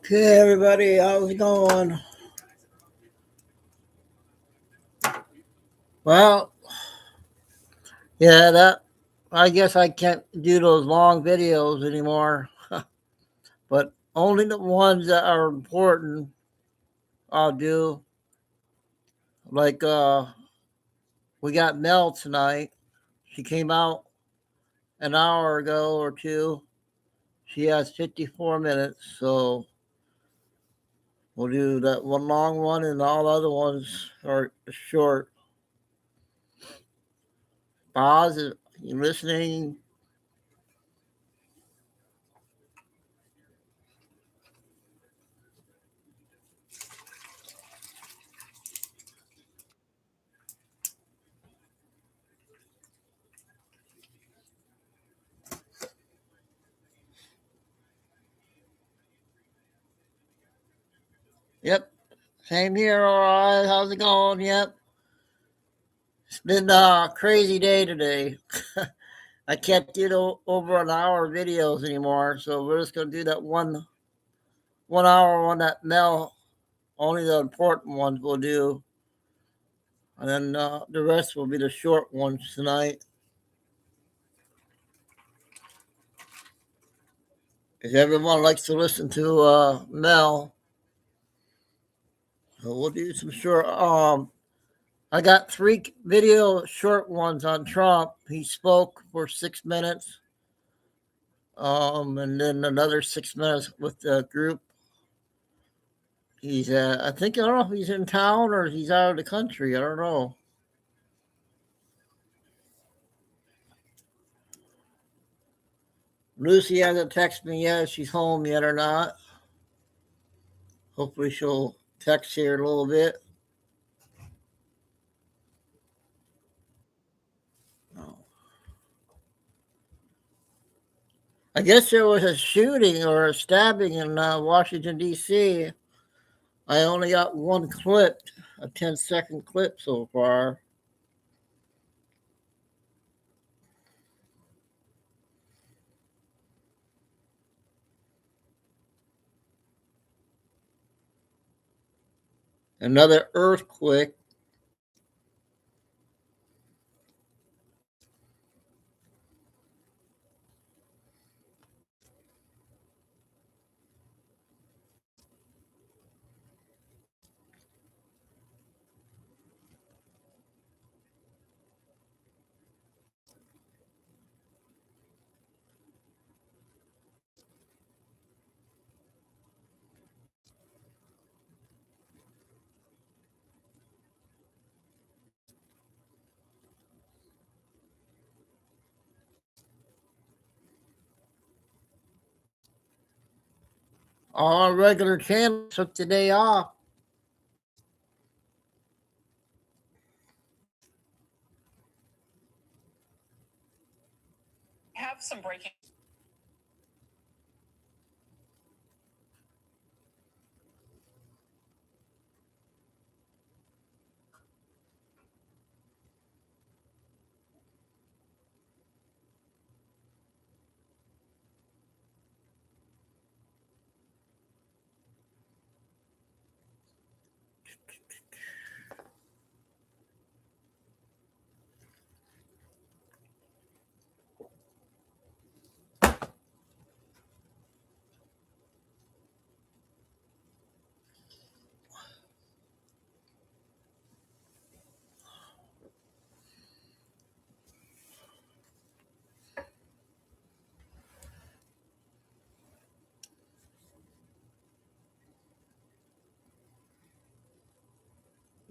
Okay, everybody, how's it going? Well, yeah, that I guess I can't do those long videos anymore, but only the ones that are important I'll do. Like we got Mel tonight. She came out an hour ago or two. She has 54 minutes, so we'll do that one long one, and all the other ones are short. Boz, you listening? Yep. Same here, all right. How's it going? Yep. It's been a crazy day today. I can't do over an hour videos anymore, so we're just gonna do that one hour one that Mel. Only the important ones we'll do, and then the rest will be the short ones tonight. Because everyone likes to listen to Mel, so we'll do some short. I got three video short ones on Trump. He spoke for 6 minutes, and then another 6 minutes with the group. He's, I think, I don't know if he's in town or he's out of the country. I don't know. Lucy hasn't texted me yet if she's home yet or not. Hopefully she'll text here in a little bit. Oh. I guess there was a shooting or a stabbing in Washington, D.C. I only got one clip, a 10-second clip so far. Another earthquake. All regular channels took the day off. Have some breaking.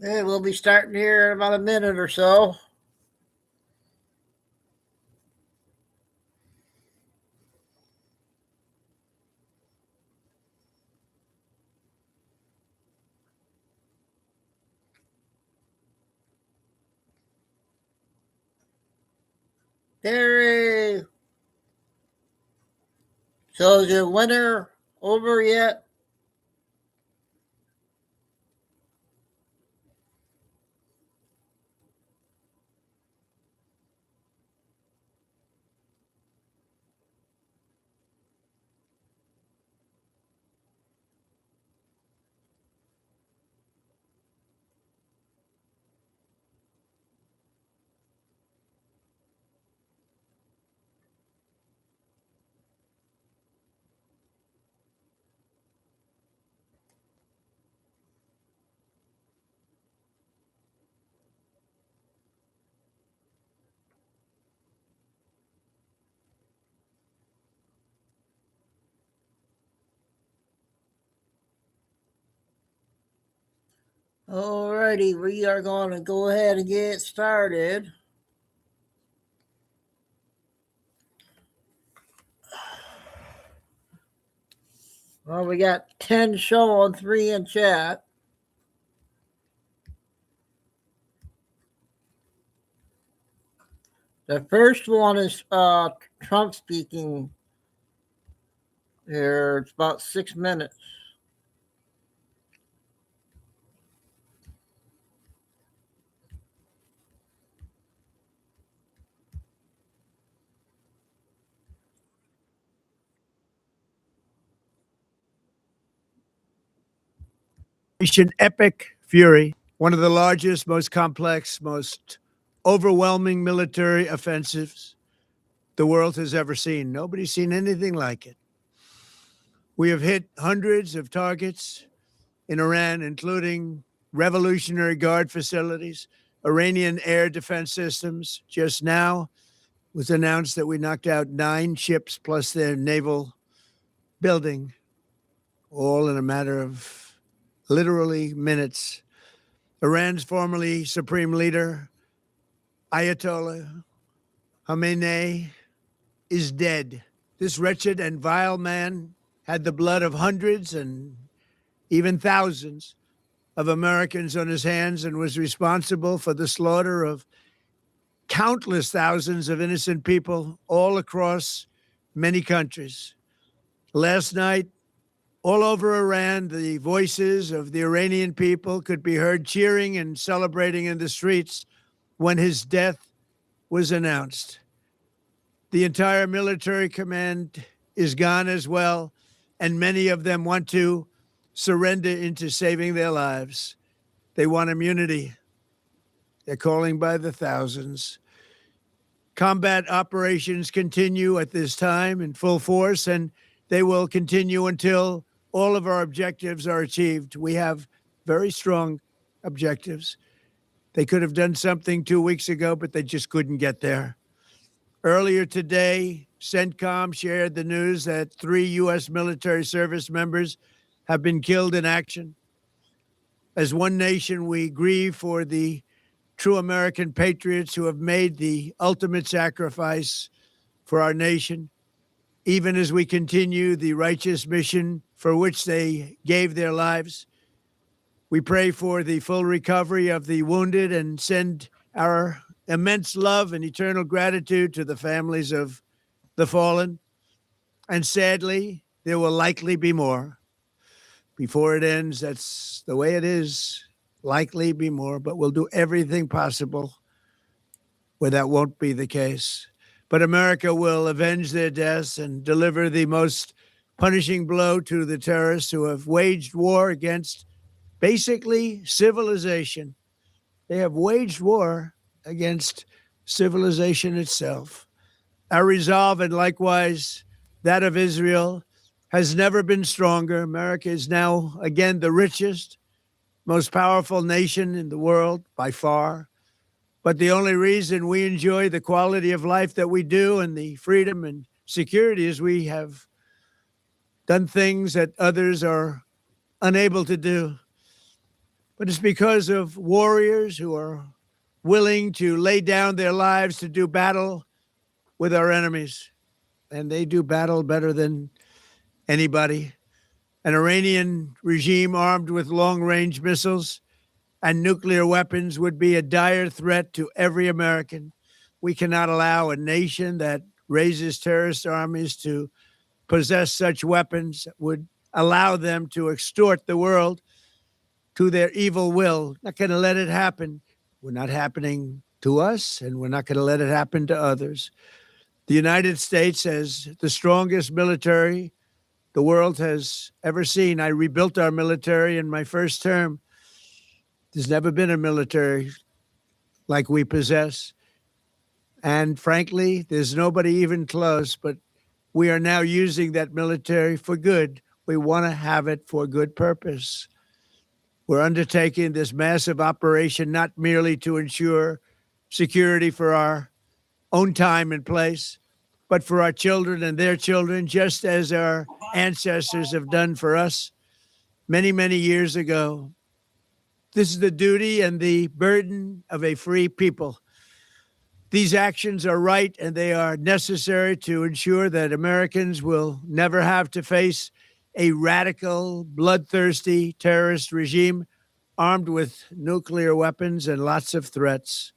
Hey, we'll be starting here in about a minute or so. Terry. So is your winter over yet? Alrighty, we are going to go ahead and get started. Well, we got 10 showing, 3 in chat. The first one is Trump speaking here. It's about 6 minutes. Epic fury, one of the largest, most complex, most overwhelming military offensives the world has ever seen. Nobody's seen anything like it. We have hit hundreds of targets in Iran, including Revolutionary Guard facilities, Iranian air defense systems. Just now was announced that we knocked out 9 ships plus their naval building, all in a matter of literally minutes. Iran's formerly supreme leader, Ayatollah Khamenei, is dead. This wretched and vile man had the blood of hundreds and even thousands of Americans on his hands and was responsible for the slaughter of countless thousands of innocent people all across many countries. Last night, all over Iran, the voices of the Iranian people could be heard cheering and celebrating in the streets when his death was announced. The entire military command is gone as well, and many of them want to surrender into saving their lives. They want immunity. They're calling by the thousands. Combat operations continue at this time in full force, and they will continue until all of our objectives are achieved. We have very strong objectives. They could have done something 2 weeks ago, but they just couldn't get there. Earlier today, CENTCOM shared the news that 3 U.S. military service members have been killed in action. As one nation, we grieve for the true American patriots who have made the ultimate sacrifice for our nation, even as we continue the righteous mission for which they gave their lives. We pray for the full recovery of the wounded and send our immense love and eternal gratitude to the families of the fallen. And sadly, there will likely be more. Before it ends, that's the way it is. Likely be more, but we'll do everything possible where that won't be the case. But America will avenge their deaths and deliver the most punishing blow to the terrorists who have waged war against basically civilization. They have waged war against civilization itself. Our resolve, and likewise that of Israel, has never been stronger. America is now, again, the richest, most powerful nation in the world by far. But the only reason we enjoy the quality of life that we do and the freedom and security is we have done things that others are unable to do. But it's because of warriors who are willing to lay down their lives to do battle with our enemies. And they do battle better than anybody. An Iranian regime armed with long-range missiles and nuclear weapons would be a dire threat to every American. We cannot allow a nation that raises terrorist armies to possess such weapons that would allow them to extort the world to their evil will. Not going to let it happen. We're not happening to us, and we're not going to let it happen to others. The United States has the strongest military the world has ever seen. I rebuilt our military in my first term. There's never been a military like we possess. And frankly, there's nobody even close, but we are now using that military for good. We want to have it for good purpose. We're undertaking this massive operation not merely to ensure security for our own time and place, but for our children and their children, just as our ancestors have done for us many, many years ago. This is the duty and the burden of a free people. These actions are right and they are necessary to ensure that Americans will never have to face a radical, bloodthirsty terrorist regime armed with nuclear weapons and lots of threats.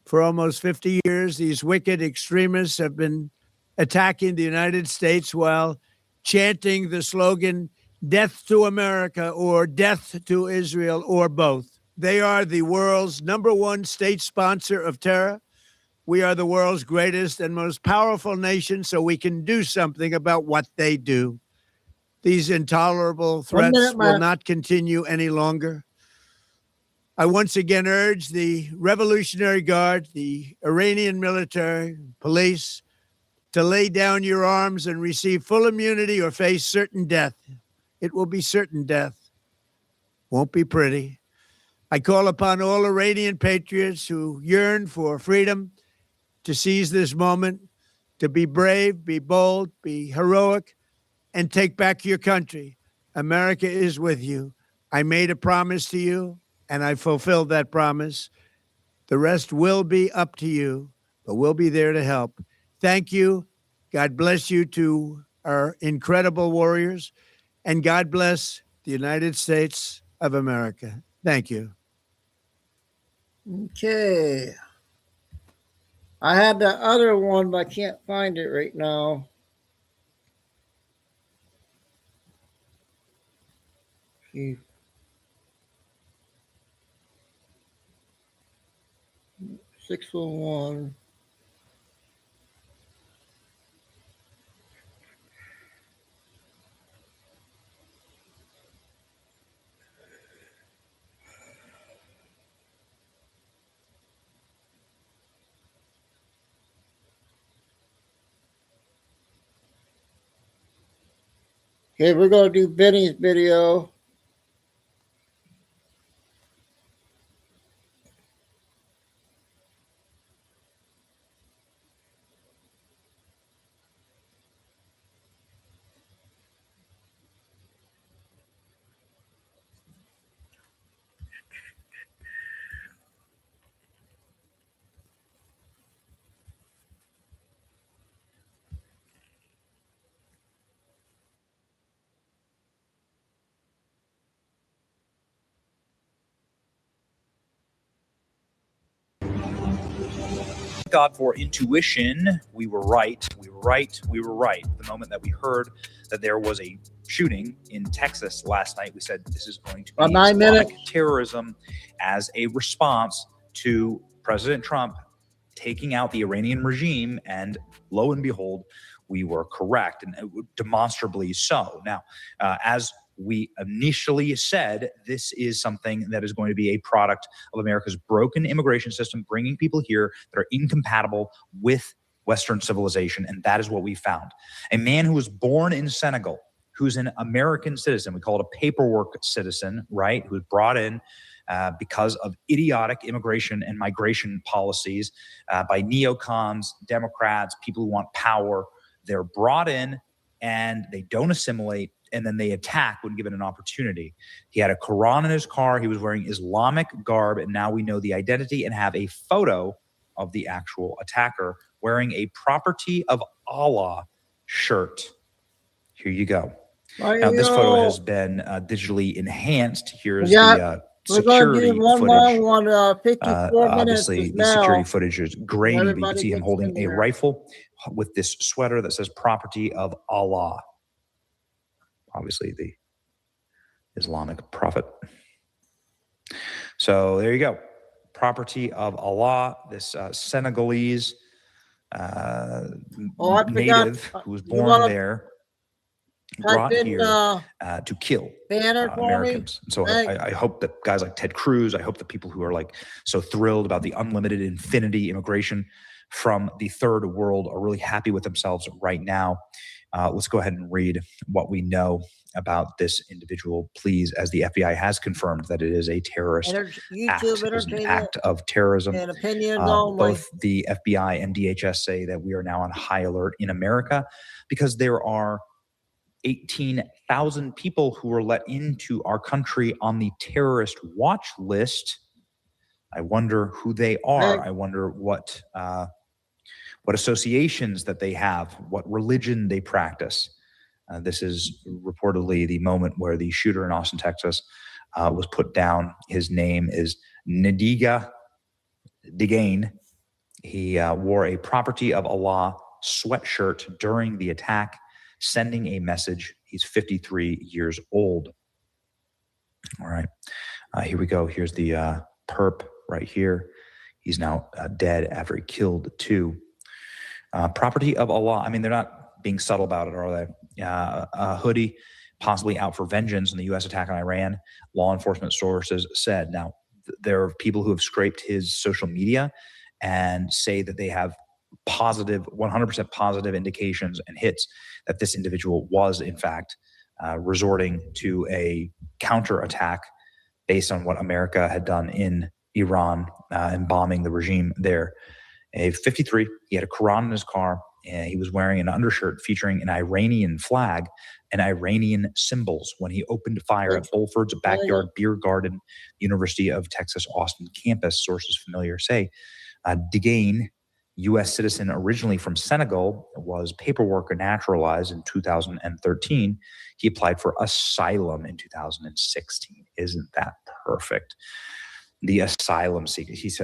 For almost 50 years, these wicked extremists have been attacking the United States while chanting the slogan, "Death to America" or "Death to Israel" or both. They are the world's #1 state sponsor of terror. We are the world's greatest and most powerful nation, so we can do something about what they do. These intolerable threats will not continue any longer. I once again urge the Revolutionary Guard, the Iranian military, police, to lay down your arms and receive full immunity or face certain death. It will be certain death. Won't be pretty. I call upon all Iranian patriots who yearn for freedom to seize this moment, to be brave, be bold, be heroic, and take back your country. America is with you. I made a promise to you, and I fulfilled that promise. The rest will be up to you, but we'll be there to help. Thank you. God bless you to our incredible warriors, and God bless the United States of America. Thank you. Okay. I had the other one, but I can't find it right now. See. 601. Okay, we're going to do Benny's video. God for intuition. We were right. We were right. We were right. The moment that we heard that there was a shooting in Texas last night, we said this is going to be Islamic terrorism as a response to President Trump taking out the Iranian regime. And lo and behold, we were correct, and demonstrably so. Now, as we initially said, this is something that is going to be a product of America's broken immigration system, bringing people here that are incompatible with Western civilization. And that is what we found. A man who was born in Senegal, who's an American citizen, we call it a paperwork citizen, right? Who was brought in because of idiotic immigration and migration policies by neocons, Democrats, people who want power. They're brought in and they don't assimilate, and then they attack when given an opportunity. He had a Quran in his car. He was wearing Islamic garb, and now we know the identity and have a photo of the actual attacker wearing a Property of Allah shirt. Here you go. Now, this photo has been digitally enhanced. Here's the security footage. 54 obviously, the security footage is grainy, but you can see him holding a rifle with this sweater that says Property of Allah. Obviously, the Islamic prophet. So there you go. Property of Allah, this Senegalese native who was born there, brought here to kill Americans. And so I hope that guys like Ted Cruz, I hope that people who are like so thrilled about the unlimited infinity immigration from the third world are really happy with themselves right now. Let's go ahead and read what we know about this individual, please, as the FBI has confirmed that it is a terrorist act. It is an act of terrorism. And opinions only. Both the FBI and DHS say that we are now on high alert in America because there are 18,000 people who were let into our country on the terrorist watch list. I wonder who they are. I wonder what associations that they have, what religion they practice. This is reportedly the moment where the shooter in Austin, Texas, was put down. His name is Nadiga Digane. He wore a Property of Allah sweatshirt during the attack, sending a message. He's 53 years old. All right, here we go. Here's the perp right here. He's now dead after he killed two. Property of Allah. I mean, they're not being subtle about it, are they? A hoodie, possibly out for vengeance in the U.S. attack on Iran. Law enforcement sources said. Now, there are people who have scraped his social media and say that they have 100% positive indications and hits that this individual was, in fact, resorting to a counterattack based on what America had done in Iran and bombing the regime there. 53, he had a Quran in his car, and he was wearing an undershirt featuring an Iranian flag and Iranian symbols when he opened fire at Bulford's backyard beer garden, University of Texas Austin campus, sources familiar say. Digane, U.S. citizen originally from Senegal, was paperwork naturalized in 2013. He applied for asylum in 2016. Isn't that perfect? The asylum seeker. He's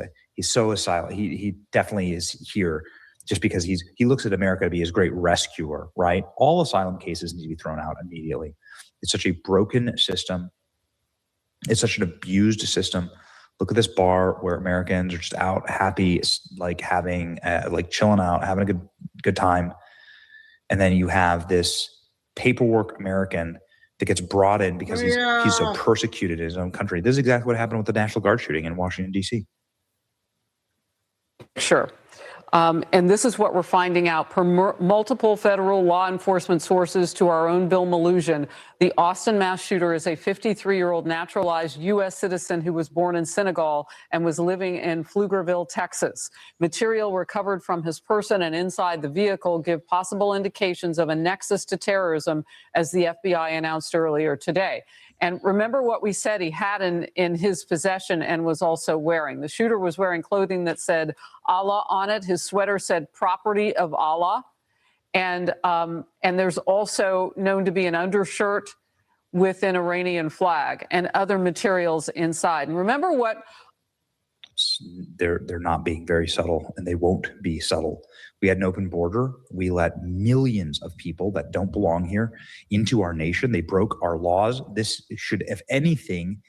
so asylum. He definitely is here just because he looks at America to be his great rescuer, right? All asylum cases need to be thrown out immediately. It's such a broken system. It's such an abused system. Look at this bar where Americans are just out happy, like having, like chilling out, having a good time. And then you have this paperwork American that gets brought in because he's so persecuted in his own country. This is exactly what happened with the National Guard shooting in Washington, D.C. Sure. And this is what we're finding out per multiple federal law enforcement sources to our own Bill Malhusian. The Austin mass shooter is a 53-year-old naturalized U.S. citizen who was born in Senegal and was living in Pflugerville, Texas. Material recovered from his person and inside the vehicle give possible indications of a nexus to terrorism, as the FBI announced earlier today. And remember what we said he had in his possession and was also wearing. The shooter was wearing clothing that said Allah on it. His sweater said Property of Allah. And there's also known to be an undershirt with an Iranian flag and other materials inside. And remember what... They're not being very subtle, and they won't be subtle. We had an open border. We let millions of people that don't belong here into our nation. They broke our laws. This should, if anything,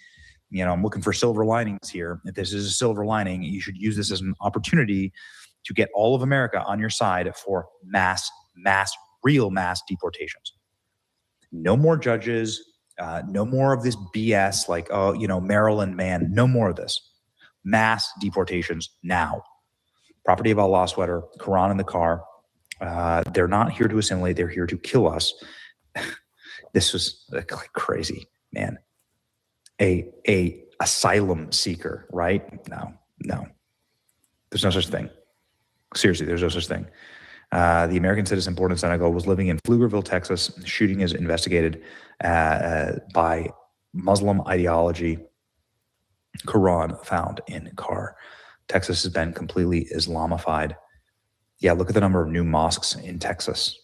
I'm looking for silver linings here. If this is a silver lining, you should use this as an opportunity to get all of America on your side for real mass deportations. No more judges, no more of this BS like, Maryland man, no more of this. Mass deportations now. Property of Allah sweater, Quran in the car. They're not here to assimilate. They're here to kill us. This was crazy, man. A asylum seeker, right? No. There's no such thing. Seriously, there's no such thing. The American citizen born in Senegal was living in Pflugerville, Texas. The shooting is investigated by Muslim ideology. Quran found in car. Texas has been completely Islamified. Yeah, look at the number of new mosques in Texas.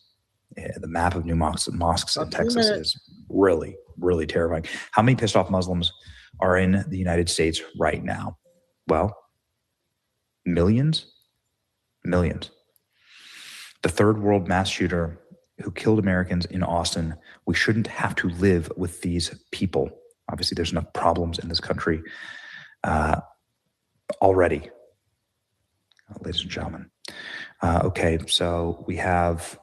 Yeah, the map of new mosques in Texas is really, really terrifying. How many pissed off Muslims are in the United States right now? Well, millions. The third world mass shooter who killed Americans in Austin. We shouldn't have to live with these people. Obviously, there's enough problems in this country already, ladies and gentlemen. Okay, so we have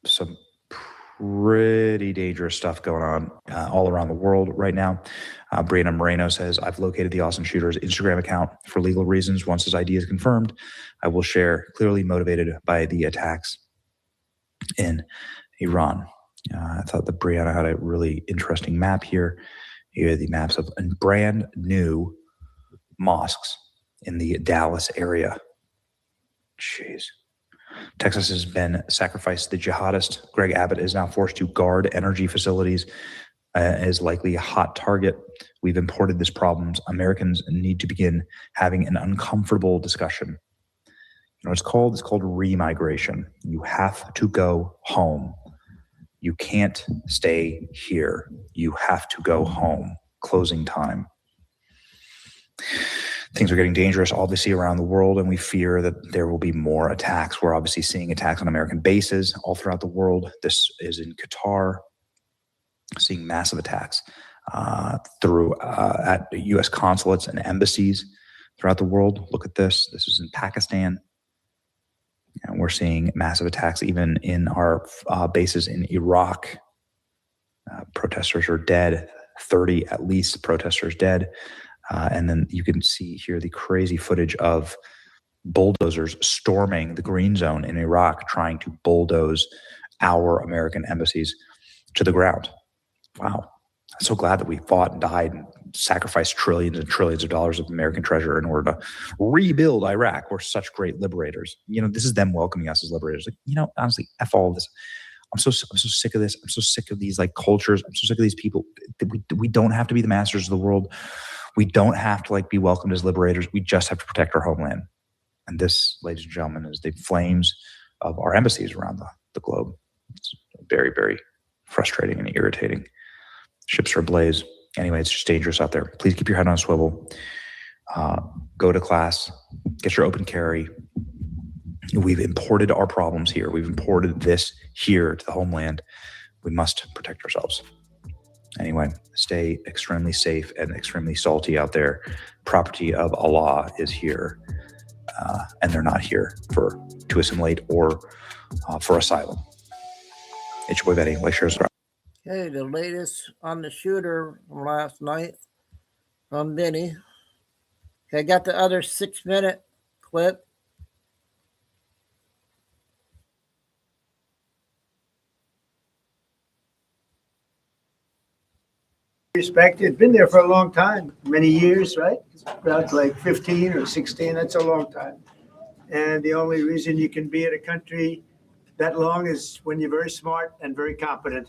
some pretty dangerous stuff going on all around the world right now. Brianna Moreno says, I've located the Austin shooter's Instagram account for legal reasons. Once his ID is confirmed, I will share, clearly motivated by the attacks in Iran. I thought that Brianna had a really interesting map here. Here are the maps of brand new mosques in the Dallas area. Jeez. Texas has been sacrificed to the jihadist. Greg Abbott is now forced to guard energy facilities, is likely a hot target. We've imported these problems. Americans need to begin having an uncomfortable discussion. You know, it's called remigration. You have to go home. You can't stay here. You have to go home. Closing time. Things are getting dangerous, obviously, around the world, and we fear that there will be more attacks. We're obviously seeing attacks on American bases all throughout the world. This is in Qatar, seeing massive attacks at U.S. consulates and embassies throughout the world. Look at this. This is in Pakistan. And we're seeing massive attacks even in our bases in Iraq. Protesters are dead, 30 at least protesters dead. And then you can see here the crazy footage of bulldozers storming the green zone in Iraq, trying to bulldoze our American embassies to the ground. Wow. I'm so glad that we fought and died and sacrificed trillions and trillions of dollars of American treasure in order to rebuild Iraq. We're such great liberators. You know, this is them welcoming us as liberators. Like, you know, honestly, F all of this. I'm so sick of this. I'm so sick of these like cultures. I'm so sick of these people. We don't have to be the masters of the world. We don't have to like be welcomed as liberators. We just have to protect our homeland. And this, ladies and gentlemen, is the flames of our embassies around the globe. It's very, very frustrating and irritating. Ships are ablaze. Anyway, it's just dangerous out there. Please keep your head on a swivel. Go to class. Get your open carry. We've imported our problems here. We've imported this here to the homeland. We must protect ourselves. Anyway, stay extremely safe and extremely salty out there. Property of Allah is here, and they're not here to assimilate or for asylum. It's your boy Betty. Like, share, subscribe. Okay, the latest on the shooter from last night from Vinny. Okay, I got the other 6-minute clip. Respected, been there for a long time, many years, right? About like 15 or 16, that's a long time. And the only reason you can be at a country that long is when you're very smart and very competent.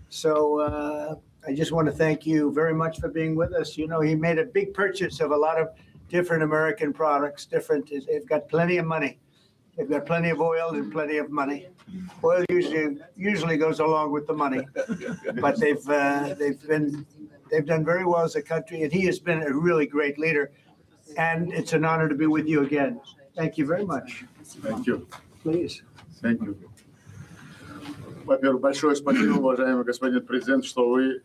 So I just want to thank you very much for being with us. You know, he made a big purchase of a lot of different American products, they've got plenty of money. They've got plenty of oil and plenty of money. Oil usually goes along with the money, but they've done very well as a country, and he has been a really great leader. And it's an honor to be with you again. Thank you very much. Thank you. Please. Thank you. Во-первых, большое спасибо, уважаемый господин президент, что вы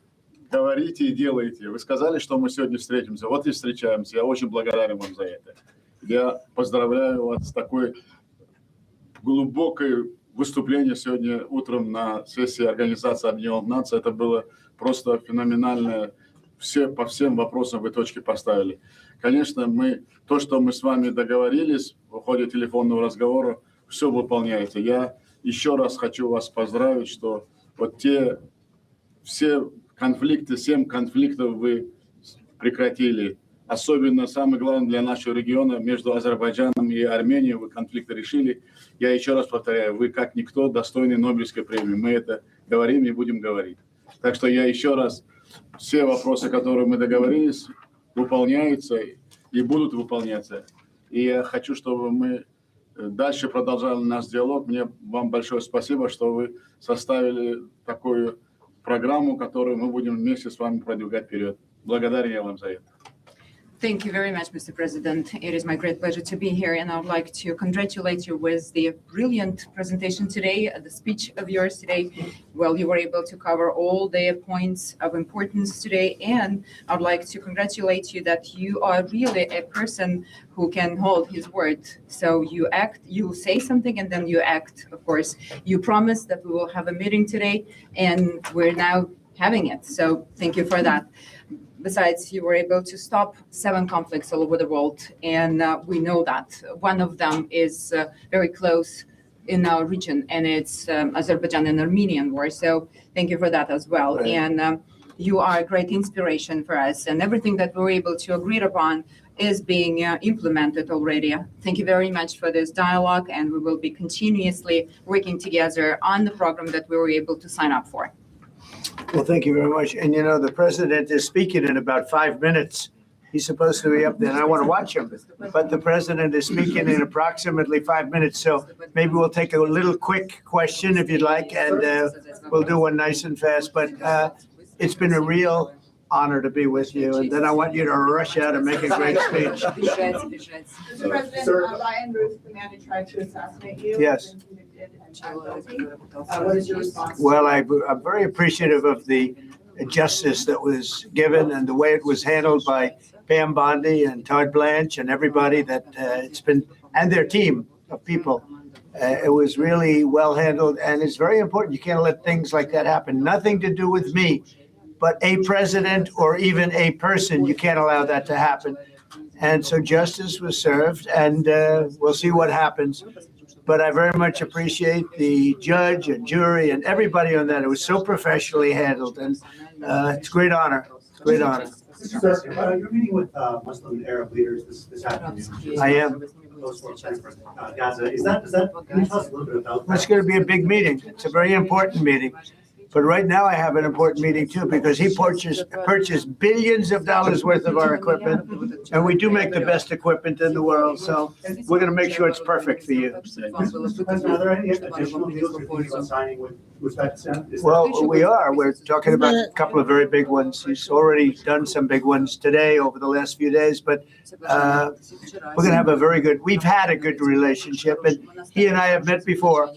говорите и делаете. Вы сказали, что мы сегодня встретимся. Вот и встречаемся. Я очень благодарен вам за это. Я поздравляю вас с такой глубокой выступлением сегодня утром на сессии Организации Объединенных Наций. Это было просто феноменально. По всем вопросам вы точки поставили. Конечно, то, что мы с вами договорились в ходе телефонного разговора, все выполняется. Я еще раз хочу вас поздравить, что вот все конфликты, 7 конфликтов вы прекратили. Особенно самое главное для нашего региона между Азербайджаном и Арменией вы конфликты решили. Я еще раз повторяю, вы как никто достойны Нобелевской премии. Мы это говорим и будем говорить. Так что я еще раз, все вопросы, которые мы договорились, выполняются и будут выполняться. И я хочу, чтобы мы дальше продолжали наш диалог. Вам большое спасибо, что вы составили такую программу, которую мы будем вместе с вами продвигать вперед. Благодарен я вам за это. Thank you very much, Mr. President. It is my great pleasure to be here, and I would like to congratulate you with the brilliant presentation today, the speech of yours today. Well, you were able to cover all the points of importance today, and I would like to congratulate you that you are really a person who can hold his word. So you act, you say something, and then you act, of course. You promised that we will have a meeting today, and we're now having it. So thank you for that. Besides, you were able to stop 7 conflicts all over the world, and we know that. One of them is very close in our region, and it's Azerbaijan and Armenian war. So thank you for that as well. Right. And you are a great inspiration for us, and everything that we were able to agree upon is being implemented already. Thank you very much for this dialogue, and we will be continuously working together on the program that we were able to sign up for. Well, thank you very much. And the president is speaking in about 5 minutes. He's supposed to be up there, and I want to watch him. But the president is speaking in approximately 5 minutes. So maybe we'll take a little quick question if you'd like, and we'll do one nice and fast. But it's been a real honor to be with you. And then I want you to rush out and make a great speech. Mr. President, Ryan Ruth, the man who tried to assassinate you. Yes. What is your response? Well, I'm very appreciative of the justice that was given and the way it was handled by Pam Bondi and Todd Blanche and everybody that it's been, and their team of people. It was really well handled, and it's very important. You can't let things like that happen. Nothing to do with me, but a president or even a person. You can't allow that to happen. And so justice was served, and we'll see what happens. But I very much appreciate the judge and jury and everybody on that. It was so professionally handled, and it's a great honor. Great honor. Mr. President, you're meeting with Muslim Arab leaders this afternoon. I am. Gaza. Is that? Can you tell us a little bit about that? It's going to be a big meeting. It's a very important meeting. But right now I have an important meeting too, because he purchased billions of dollars worth of our equipment, and we do make the best equipment in the world. So we're going to make sure it's perfect for you. Mr. President, are there any additional deals you're thinking about signing with Uzbekistan? Well, we are. We're talking about a couple of very big ones. He's already done some big ones today over the last few days, but we're going to have a very good, we've had a good relationship, and he and I have met before.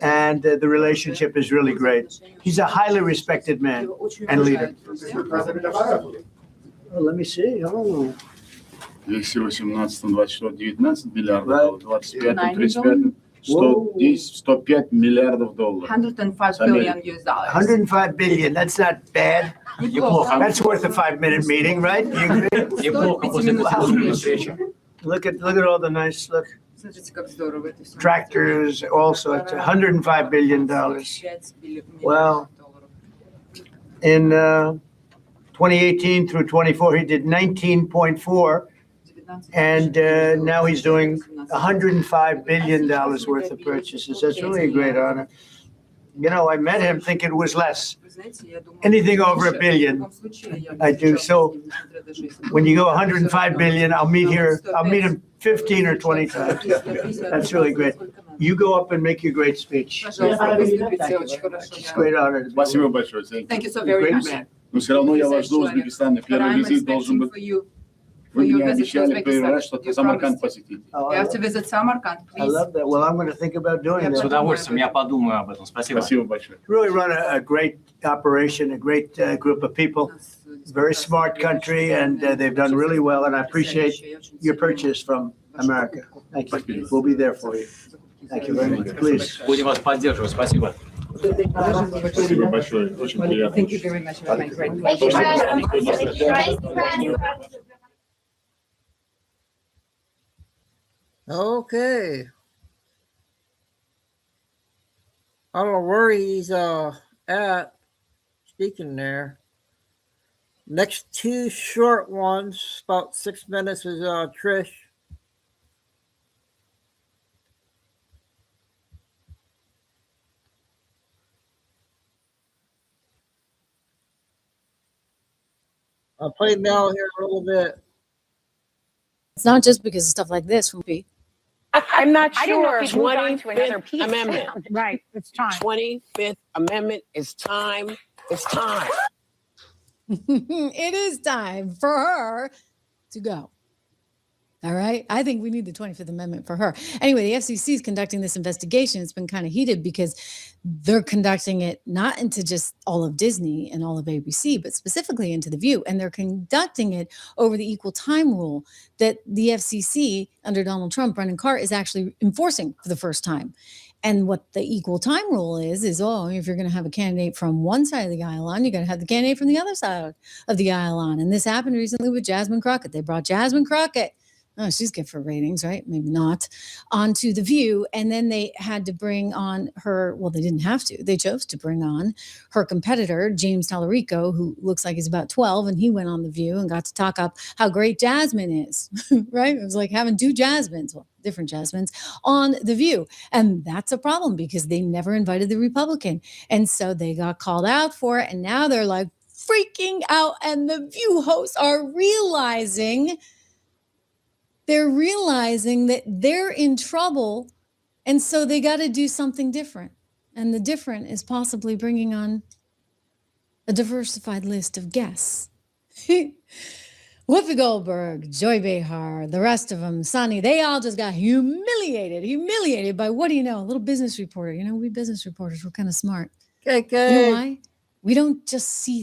And the relationship is really great. He's a highly respected man and leader. Well, let me see. Oh. Если 18, 24, 19 миллиардов, 25, 35, 110, 105 миллиардов долларов. $105 billion. 105 billion. That's not bad. That's worth a 5-minute meeting, right? You agree? Look at all the nice look. Tractors, all sorts. $105 billion. Well, in 2018 through 24, he did 19.4, and now he's doing $105 billion worth of purchases. That's really a great honor. I met him thinking it was less. Anything over $1 billion, I do. So when you go 105 billion, I'll meet him 15 or 20 times. That's really great. You go up and make your great speech. It's a great honor. Спасибо большое. Thank you so very much. Но все равно я вас жду в Узбекистане. Первый визит должен быть. Вы мне обещали первый раз, что Самарканд посетите. You have to visit Samarkand, I please. love that. Well, I'm going to think about doing С that. удовольствием, я подумаю об этом. Спасибо. Спасибо большое. Really run a great operation, a great group of people. Very smart country, and they've done really well. And I appreciate your purchase from America. Thank you. We'll be there for you. Thank you very much. Please. Будем вас поддерживать. Спасибо. Спасибо большое. Очень приятно. Thank you very much. It was my great pleasure. Okay. I don't know where he's at speaking there. Next two short ones, about 6 minutes, is Trish. I'll play Mel here a little bit. It's not just because of stuff like this. I'm not I didn't know if sure. he'd moved on to another 25th piece. Amendment. Right, it's time. 25th Amendment is time. It's time. It is time for her to go. All right. I think we need the 25th Amendment for her. Anyway, the FCC is conducting this investigation. It's been kind of heated because they're conducting it not into just all of Disney and all of ABC, but specifically into The View. And they're conducting it over the equal time rule that the FCC under Donald Trump, Brendan Carr, is actually enforcing for the first time. And what the equal time rule is if you're going to have a candidate from one side of the aisle on, you got to have the candidate from the other side of the aisle on. And this happened recently with Jasmine Crockett. They brought Jasmine Crockett Oh, she's good for ratings, right? Maybe not. Onto The View. And then they had to bring on her. Well, they didn't have to. They chose to bring on her competitor, James Tallarico, who looks like he's about 12. And he went on The View and got to talk up how great Jasmine is, right? It was like having two Jasmines, well, different Jasmines, on The View. And that's a problem because they never invited the Republican. And so they got called out for it. And now they're like freaking out. And The View hosts are realizing that they're in trouble. And so they got to do something different. And the different is possibly bringing on a diversified list of guests. Whoopi Goldberg, Joy Behar, the rest of them, Sonny, they all just got humiliated by, what do you know, a little business reporter. You know, we business reporters, we're kind of smart. KK. You know why? We don't just see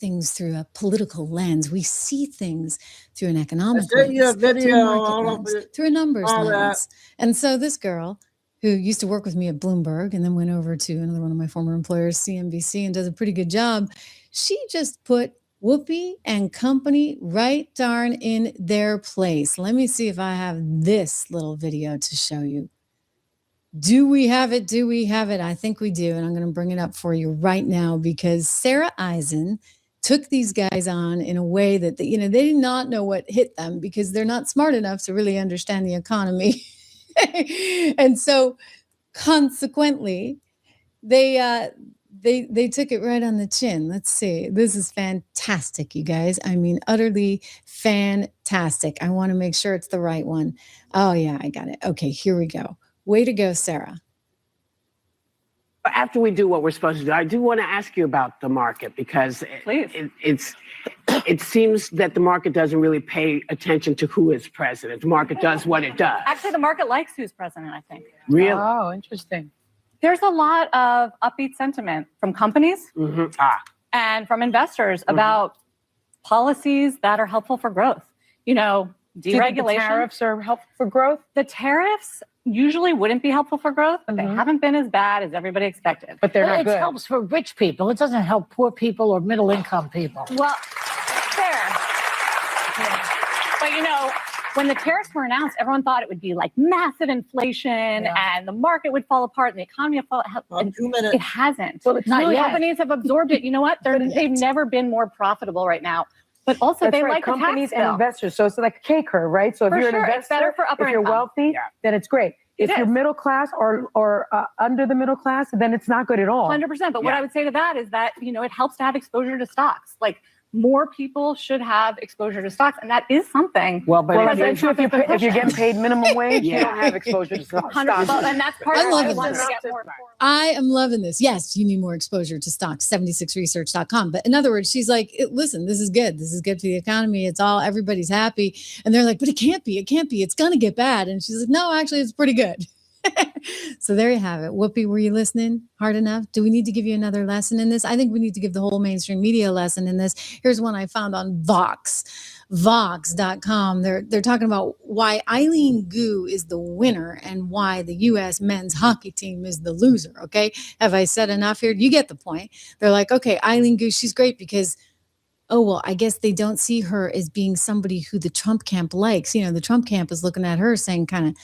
things through a political lens. We see things through an economic I sent you a lens, video through a market all lens, of it, through a numbers all lens. And so this girl who used to work with me at Bloomberg and then went over to another one of my former employers, CNBC, and does a pretty good job, she just put Whoopi and company right darn in their place. Let me see if I have this little video to show you. Do we have it? Do we have it? I think we do. And I'm going to bring it up for you right now because Sarah Eisen took these guys on in a way that, they did not know what hit them because they're not smart enough to really understand the economy. And so consequently, they took it right on the chin. Let's see. This is fantastic, you guys. I mean, utterly fantastic. I want to make sure it's the right one. Oh, yeah, I got it. Okay, here we go. Way to go, Sarah. After we do what we're supposed to do, I do want to ask you about the market because it seems that the market doesn't really pay attention to who is president. The market does what it does. Actually, the market likes who's president, I think. Really? Oh, interesting. There's a lot of upbeat sentiment from companies and from investors about policies that are helpful for growth. You know, deregulation. Do you think the tariffs are helpful for growth? The tariffs usually wouldn't be helpful for growth, but they haven't been as bad as everybody expected. But they're not It good. helps for rich people. It doesn't help poor people or middle income people. Well, fair. Yeah. But you know, when the tariffs were announced, everyone thought it would be like massive inflation and the market would fall apart and the economy would fall apart. 2 minutes. It hasn't. Well, it's not yet. Companies have absorbed it. You know what? They've never been more profitable right now. But also, That's they right. like Companies the tax and bill. investors. So it's like a K curve, right? So if For you're sure. an It's better investor, for upper if you're income. wealthy, then it's great. If It you're is. middle class or under the middle class, then it's not good at all. 100%. But what I would say to that is that, you know, it helps to have exposure to stocks. Like, more people should have exposure to stocks, and that is something. Well, but President if Trump has been you're getting pushing. paid minimum wage, you Yeah. don't have exposure to stocks. 100%. Well, and that's part I'm of why I loving wanted this. to get more. I am loving this. Yes, you need more exposure to stocks, 76research.com. But in other words, she's like, listen, this is good. This is good for the economy. It's all, everybody's happy. And they're like, but it can't be. It can't be. It's going to get bad. And she's like, no, actually, it's pretty good. So there you have it. Whoopi, were you listening hard enough? Do we need to give you another lesson in this? I think we need to give the whole mainstream media a lesson in this. Here's one I found on Vox.com. They're talking about why Eileen Gu is the winner and why the U.S. men's hockey team is the loser. Okay. Have I said enough here? You get the point. They're like, okay, Eileen Gu, she's great because, oh, well, I guess they don't see her as being somebody who the Trump camp likes. You know, the Trump camp is looking at her saying kind of,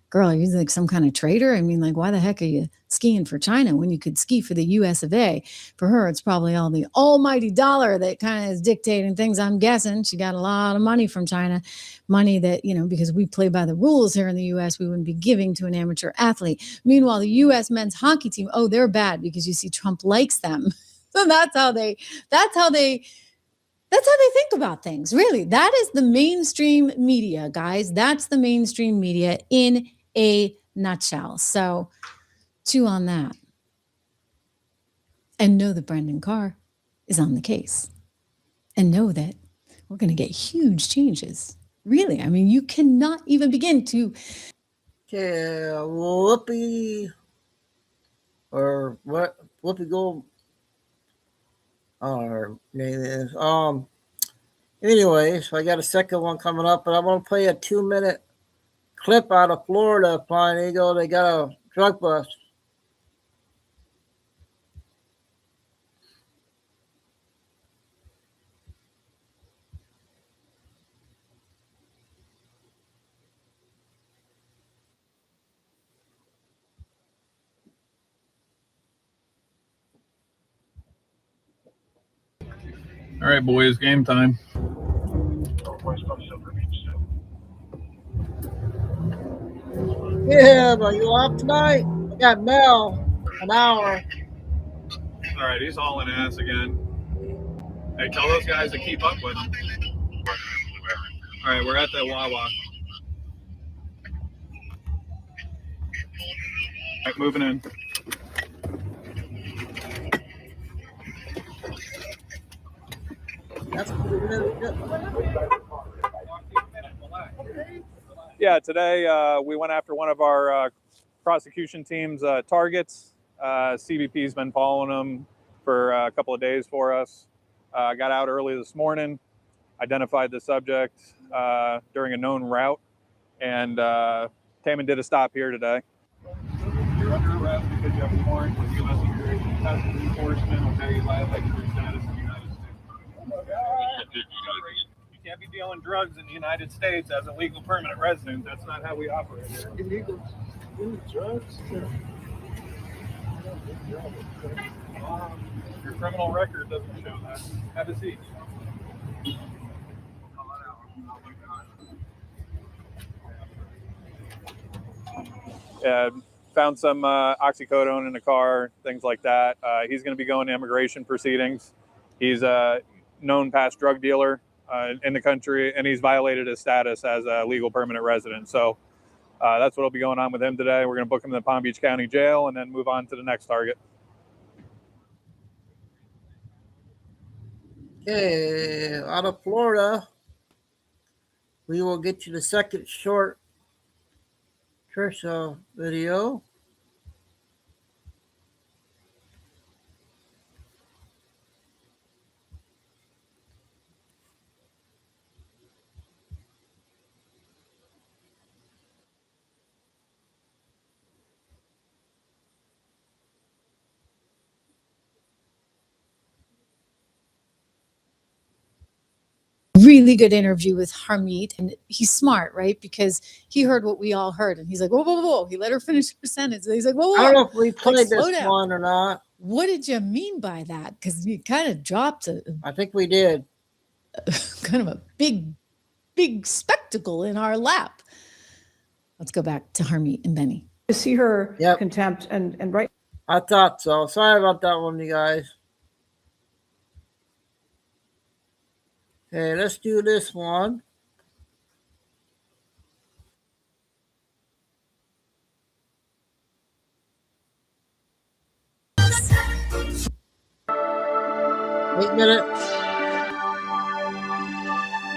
girl, are you like some kind of traitor? I mean, like, why the heck are you skiing for China when you could ski for the US of A? For her, it's probably all the almighty dollar that kind of is dictating things. I'm guessing she got a lot of money from China, money that, you know, because we play by the rules here in the US, we wouldn't be giving to an amateur athlete. Meanwhile, the US men's hockey team, oh, they're bad because you see Trump likes them. So that's how they think about things. Really, that is the mainstream media, guys. That's the mainstream media in a nutshell. So chew on that. And know that Brendan Carr is on the case. And know that we're going to get huge changes. Really. I mean, you cannot even begin to. Okay, Whoopi, or what? Whoopi Gold, or name is. Anyways, I got a second one coming up, but I want to play a 2-minute clip out of Florida, Flying Eagle. They got a drug bust. right, boys, game time. Yeah, but you off tonight? I got Mel, an hour. All right, he's hauling ass again. Hey, tell those guys to keep up with him. All right, we're at the Wawa. All right, moving in. That's Yeah, today we went after one of our prosecution team's targets. CBP's been following them for a couple of days for us. Got out early this morning, identified the subject during a known route, and came and did a stop here today. You're under arrest because you have a warrant for U.S. Immigration and Customs Enforcement. Okay, you violate your status in the United States. You can't be dealing drugs in the United States as a legal permanent resident. That's not how we operate here. illegal drugs? Your criminal record doesn't show that. Have a seat. Found some oxycodone in the car, things like that. He's going to be going to immigration proceedings. He's a known past drug dealer in the country, and he's violated his status as a legal permanent resident. So that's what will be going on with him today. We're going to book him in the Palm Beach County Jail and then move on to the next target. Okay, out of Florida, we will get you the second short Trisha video. Really good interview with Harmeet, and he's smart, right? Because he heard what we all heard, and he's like, whoa, whoa, whoa. He let her finish her sentence. And he's like, whoa, whoa. I don't know if we played slow this down. one or not. What did you mean by that? Because you kind of dropped I think we did. kind of a big spectacle in our lap. Let's go back to Harmeet and Benny. To see her contempt and right. I thought so. Sorry about that one, you guys. Okay, let's do this one. Wait a minute.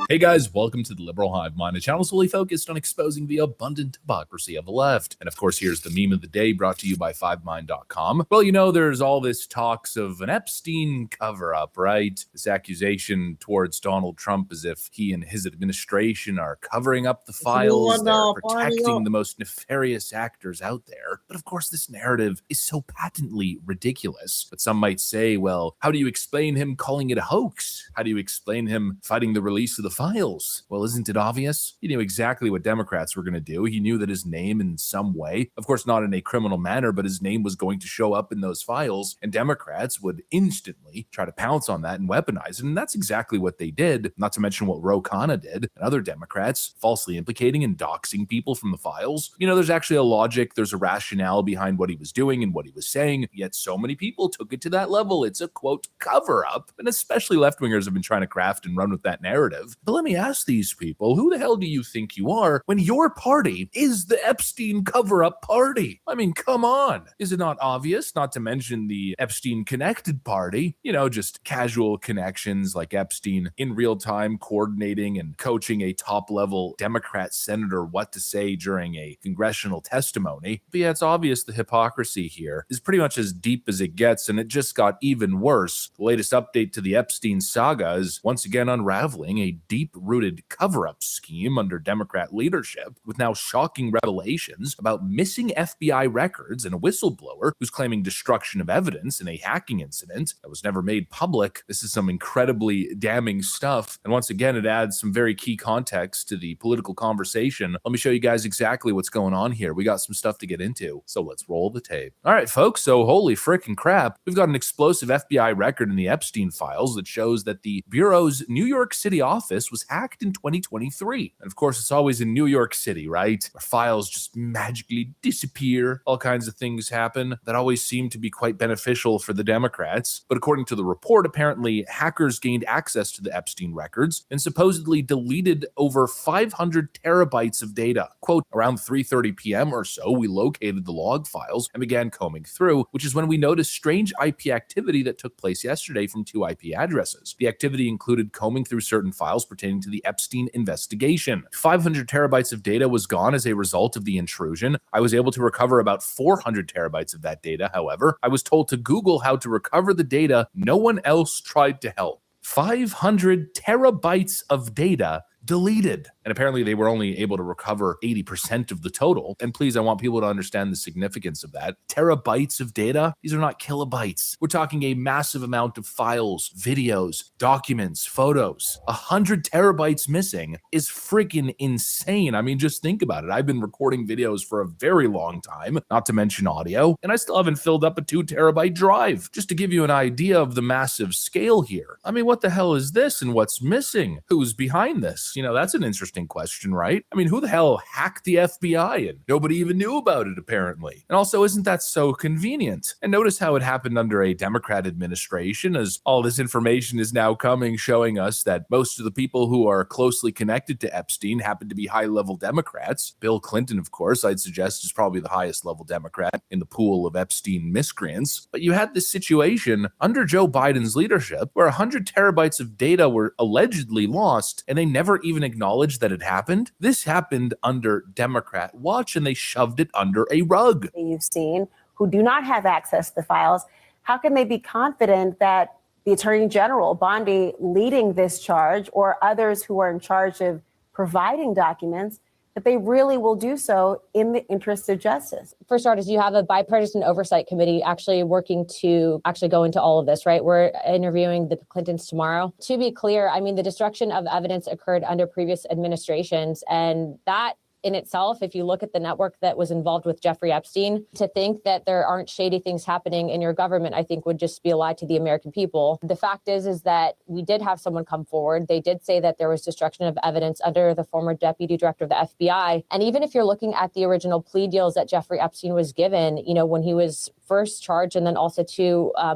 Hey guys, welcome to the Liberal Hive Mind, a channel solely focused on exposing the abundant hypocrisy of the left. And of course, here's the meme of the day brought to you by 5mind.com. Well, you know, there's all this talks of an Epstein cover-up, right? This accusation towards Donald Trump as if he and his administration are covering up the files, they're protecting the most nefarious actors out there. But of course, this narrative is so patently ridiculous. But some might say, well, how do you explain him calling it a hoax? How do you explain him fighting the release of the files? Well, isn't it obvious? He knew exactly what Democrats were going to do. He knew that his name in some way, of course not in a criminal manner, but his name was going to show up in those files, and Democrats would instantly try to pounce on that and weaponize it. And that's exactly what they did, not to mention what Ro Khanna did and other Democrats, falsely implicating and doxing people from the files. You know, there's actually a logic, there's a rationale behind what he was doing and what he was saying, yet so many people took it to that level. It's a, quote, cover-up, and especially left-wingers have been trying to craft and run with that narrative. But let me ask these people, who the hell do you think you are when your party is the Epstein cover-up party? I mean, come on. Is it not obvious? Not to mention the Epstein-connected party, you know, just casual connections like Epstein in real time coordinating and coaching a top-level Democrat senator what to say during a congressional testimony. But yeah, it's obvious the hypocrisy here is pretty much as deep as it gets, and it just got even worse. The latest update to the Epstein saga is once again unraveling a deep-rooted cover-up scheme under Democrat leadership, with now shocking revelations about missing FBI records and a whistleblower who's claiming destruction of evidence in a hacking incident that was never made public. This is some incredibly damning stuff, and once again, it adds some very key context to the political conversation. Let me show you guys exactly what's going on here. We got some stuff to get into, so let's roll the tape. All right, folks, so holy frickin' crap, we've got an explosive FBI record in the Epstein files that shows that the Bureau's New York City office was hacked in 2023. And of course, it's always in New York City, right? Where files just magically disappear. All kinds of things happen that always seem to be quite beneficial for the Democrats. But according to the report, apparently hackers gained access to the Epstein records and supposedly deleted over 500 terabytes of data. Quote, around 3:30 p.m. or so, we located the log files and began combing through, which is when we noticed strange IP activity that took place yesterday from 2 IP addresses. The activity included combing through certain files pertaining to the Epstein investigation. 500 terabytes of data was gone as a result of the intrusion. I was able to recover about 400 terabytes of that data. However, I was told to Google how to recover the data. No one else tried to help. 500 terabytes of data deleted. And apparently they were only able to recover 80% of the total. And please, I want people to understand the significance of that. Terabytes of data, these are not kilobytes. We're talking a massive amount of files, videos, documents, photos. 100 terabytes missing is freaking insane. I mean, just think about it. I've been recording videos for a very long time, not to mention audio, and I still haven't filled up a 2 terabyte drive. Just to give you an idea of the massive scale here. I mean, what the hell is this and what's missing? Who's behind this? You know, that's an interesting question, right? I mean, who the hell hacked the FBI and nobody even knew about it, apparently? And also, isn't that so convenient? And notice how it happened under a Democrat administration, as all this information is now coming, showing us that most of the people who are closely connected to Epstein happen to be high-level Democrats. Bill Clinton, of course, I'd suggest is probably the highest-level Democrat in the pool of Epstein miscreants. But you had this situation under Joe Biden's leadership where 100 terabytes of data were allegedly lost, and they never even acknowledged that it happened. This happened under Democrat watch, and they shoved it under a rug. You've seen who do not have access to the files. How can they be confident that the Attorney General, Bondi, leading this charge, or others who are in charge of providing documents, that they really will do so in the interest of justice? For starters, you have a bipartisan oversight committee actually working to actually go into all of this, right? We're interviewing the Clintons tomorrow. To be clear, I mean, the destruction of evidence occurred under previous administrations, and that in itself, if you look at the network that was involved with Jeffrey Epstein, to think that there aren't shady things happening in your government, I think would just be a lie to the American people. The fact is that we did have someone come forward. They did say that there was destruction of evidence under the former deputy director of the FBI. And even if you're looking at the original plea deals that Jeffrey Epstein was given, you know, when he was first charged, and then also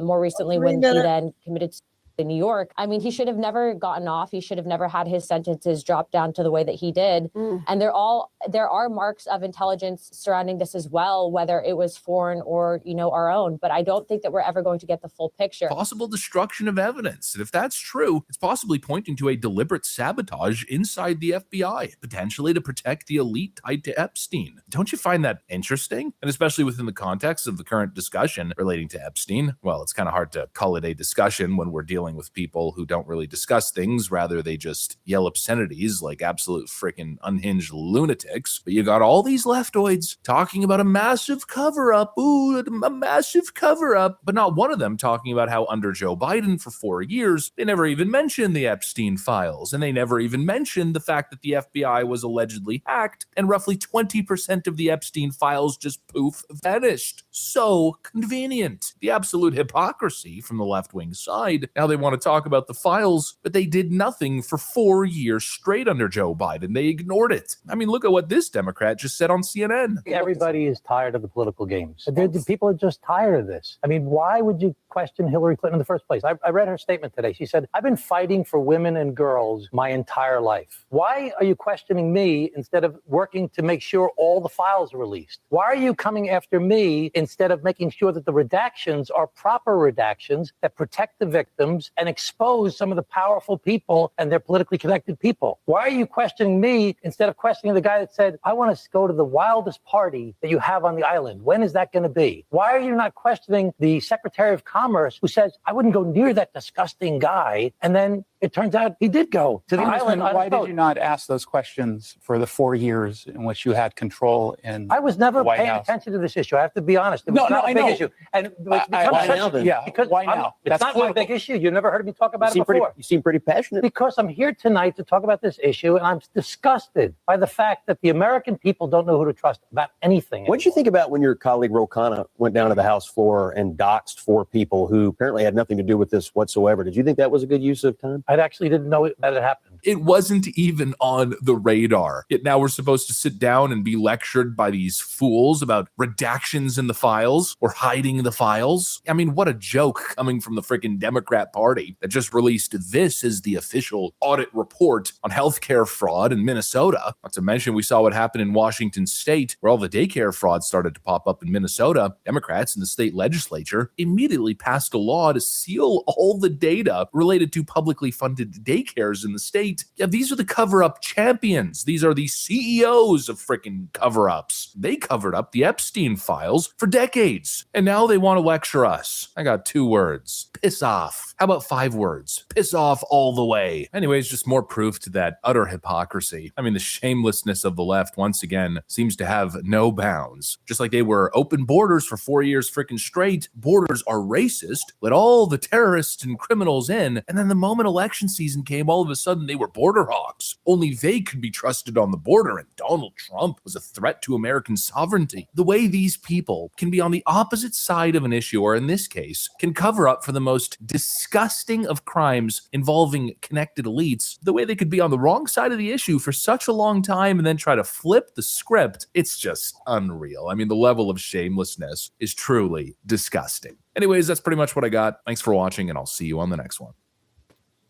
more recently when he then committed in New York, I mean, he should have never gotten off. He should have never had his sentences dropped down to the way that he did. And there are marks of intelligence surrounding this as well, whether it was foreign or, you know, our own. But I don't think that we're ever going to get the full picture. Possible destruction of evidence. And if that's true, it's possibly pointing to a deliberate sabotage inside the FBI, potentially to protect the elite tied to Epstein. Don't you find that interesting? And especially within the context of the current discussion relating to Epstein. Well, it's kind of hard to call it a discussion when we're dealing with people who don't really discuss things. Rather, they just yell obscenities like absolute freaking unhinged lunatics. But you got all these leftoids talking about a massive cover-up. Ooh, a massive cover-up. But not one of them talking about how under Joe Biden for 4 years, they never even mentioned the Epstein files. And they never even mentioned the fact that the FBI was allegedly hacked and roughly 20% of the Epstein files just poof vanished. So convenient. The absolute hypocrisy from the left-wing side. Now they want to talk about the files, but they did nothing for 4 years straight under Joe Biden. They ignored it. I mean, look at what this Democrat just said on CNN. Everybody is tired of the political games. The people are just tired of this. I mean, why would you question Hillary Clinton in the first place? I read her statement today. She said, I've been fighting for women and girls my entire life. Why are you questioning me instead of working to make sure all the files are released? Why are you coming after me instead of making sure that the redactions are proper redactions that protect the victims and expose some of the powerful people and their politically connected people? Why are you questioning me instead of questioning the guy that said, I want to go to the wildest party that you have on the island? When is that going to be? Why are you not questioning the Secretary of Commerce Commerce who says, I wouldn't go near that disgusting guy. And then it turns out he did go to the island. Why did you not ask those questions for the 4 years in which you had control in I was never the White paying House? attention to this issue. I have to be honest. It was No, not I a big know. issue. And it Why now then? Yeah, because Why now? It's That's not my political. big issue. You never heard me talk about it You before. seem pretty passionate. Because I'm here tonight to talk about this issue, and I'm disgusted by the fact that the American people don't know who to trust about anything. What did you think about when your colleague Ro Khanna went down to the House floor and doxed 4 people who apparently had nothing to do with this whatsoever? Did you think that was a good use of time? I actually didn't know that it happened. It wasn't even on the radar. Yet now we're supposed to sit down and be lectured by these fools about redactions in the files or hiding the files. I mean, what a joke coming from the freaking Democrat Party that just released this as the official audit report on healthcare fraud in Minnesota. Not to mention, we saw what happened in Washington state, where all the daycare fraud started to pop up in Minnesota. Democrats in the state legislature immediately passed a law to seal all the data related to publicly funded daycares in the state. Yeah, these are the cover-up champions. These are the CEOs of freaking cover-ups. They covered up the Epstein files for decades, and now they want to lecture us. I got 2 words. Piss off. How about 5 words? Piss off all the way. Anyways, just more proof to that utter hypocrisy. I mean, the shamelessness of the left, once again, seems to have no bounds. Just like they were open borders for 4 years freaking straight, borders are racist, let all the terrorists and criminals in, and then the moment election season came, all of a sudden they were border hogs. Only they could be trusted on the border, and Donald Trump was a threat to American sovereignty. The way these people can be on the opposite side of an issue, or in this case, can cover up for the most disgusting of crimes involving connected elites, the way they could be on the wrong side of the issue for such a long time and then try to flip the script, it's just unreal. I mean, the level of shamelessness is truly disgusting. Anyways, that's pretty much what I got. Thanks for watching, and I'll see you on the next one.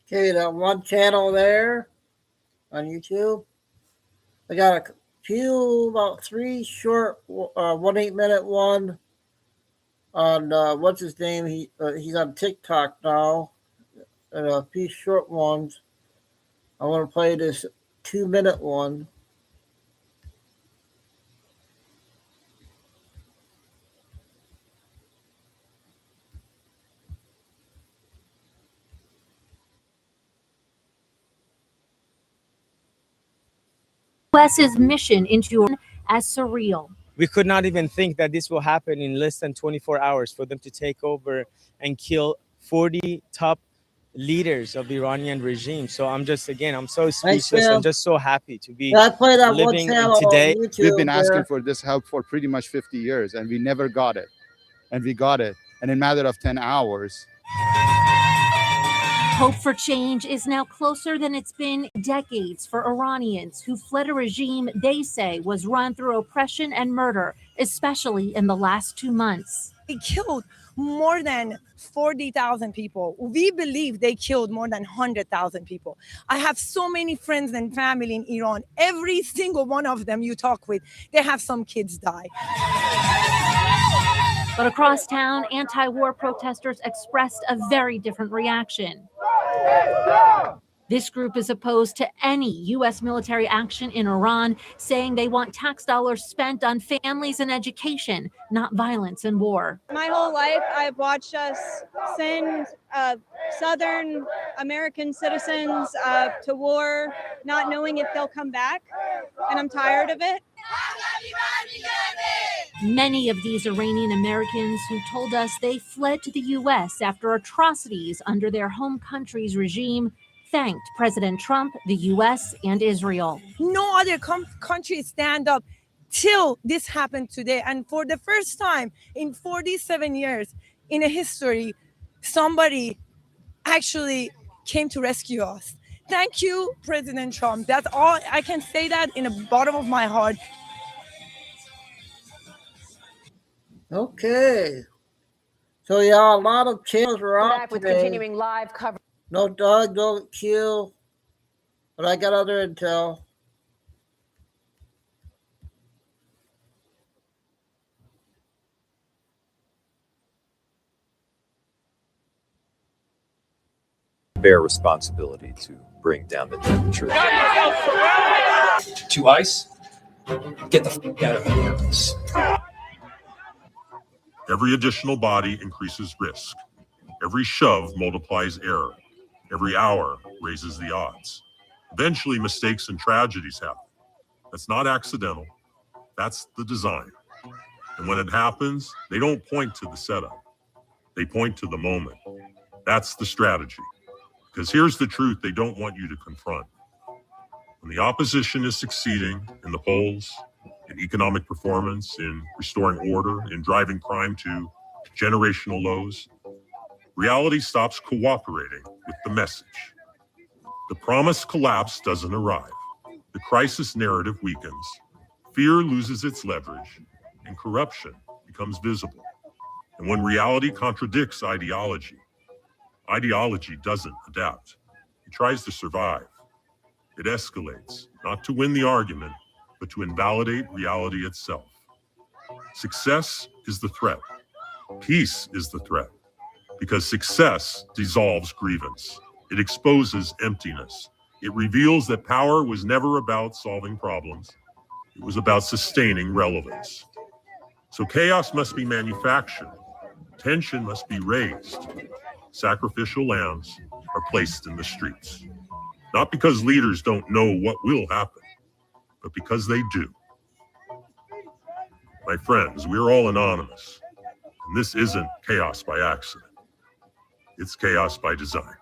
Okay, that one channel there on YouTube. I got a few, about 3 short, 1 8-minute one on what's his name? He's on TikTok now, and a few short ones. I want to play this 2-minute one. US's mission into as surreal. We could not even think that this will happen in less than 24 hours for them to take over and kill 40 top leaders of the Iranian regime. So I'm just, again, I'm so speechless and just so happy to be living in today. We've been asking for this help for pretty much 50 years, and we never got it. And we got it. And in a matter of 10 hours. Hope for change is now closer than it's been decades for Iranians who fled a regime they say was run through oppression and murder, especially in the last 2 months. They killed more than 40,000 people. We believe they killed more than 100,000 people. I have so many friends and family in Iran. Every single one of them you talk with, they have some kids die. But across town, anti-war protesters expressed a very different reaction. This group is opposed to any U.S. military action in Iran, saying they want tax dollars spent on families and education, not violence and war. My whole life, I've watched us send Southern American citizens to war, not knowing if they'll come back, and I'm tired of it. Many of these Iranian Americans who told us they fled to the U.S. after atrocities under their home country's regime thanked President Trump, the U.S., and Israel. No other country stand up till this happened today. And for the first time in 47 years in a history, somebody actually came to rescue us. Thank you, President Trump. That's all I can say, that in the bottom of my heart. Okay. So, yeah, a lot of channels are out Back with today. continuing live coverage. No Doug, no Q, but I got other intel. Bear responsibility to bring down the temperature. To ice, get the fuck out of here. Every additional body increases risk. Every shove multiplies error. Every hour raises the odds. Eventually, mistakes and tragedies happen. That's not accidental. That's the design. And when it happens, they don't point to the setup. They point to the moment. That's the strategy. Because here's the truth they don't want you to confront. When the opposition is succeeding in the polls, in economic performance, in restoring order, in driving crime to generational lows, reality stops cooperating with the message. The promised collapse doesn't arrive. The crisis narrative weakens. Fear loses its leverage, and corruption becomes visible. And when reality contradicts ideology, ideology doesn't adapt. It tries to survive. It escalates, not to win the argument, but to invalidate reality itself. Success is the threat. Peace is the threat. Because success dissolves grievance. It exposes emptiness. It reveals that power was never about solving problems. It was about sustaining relevance. So chaos must be manufactured. Tension must be raised. Sacrificial lambs are placed in the streets. Not because leaders don't know what will happen, but because they do. My friends, we're all anonymous. And this isn't chaos by accident. It's chaos by design.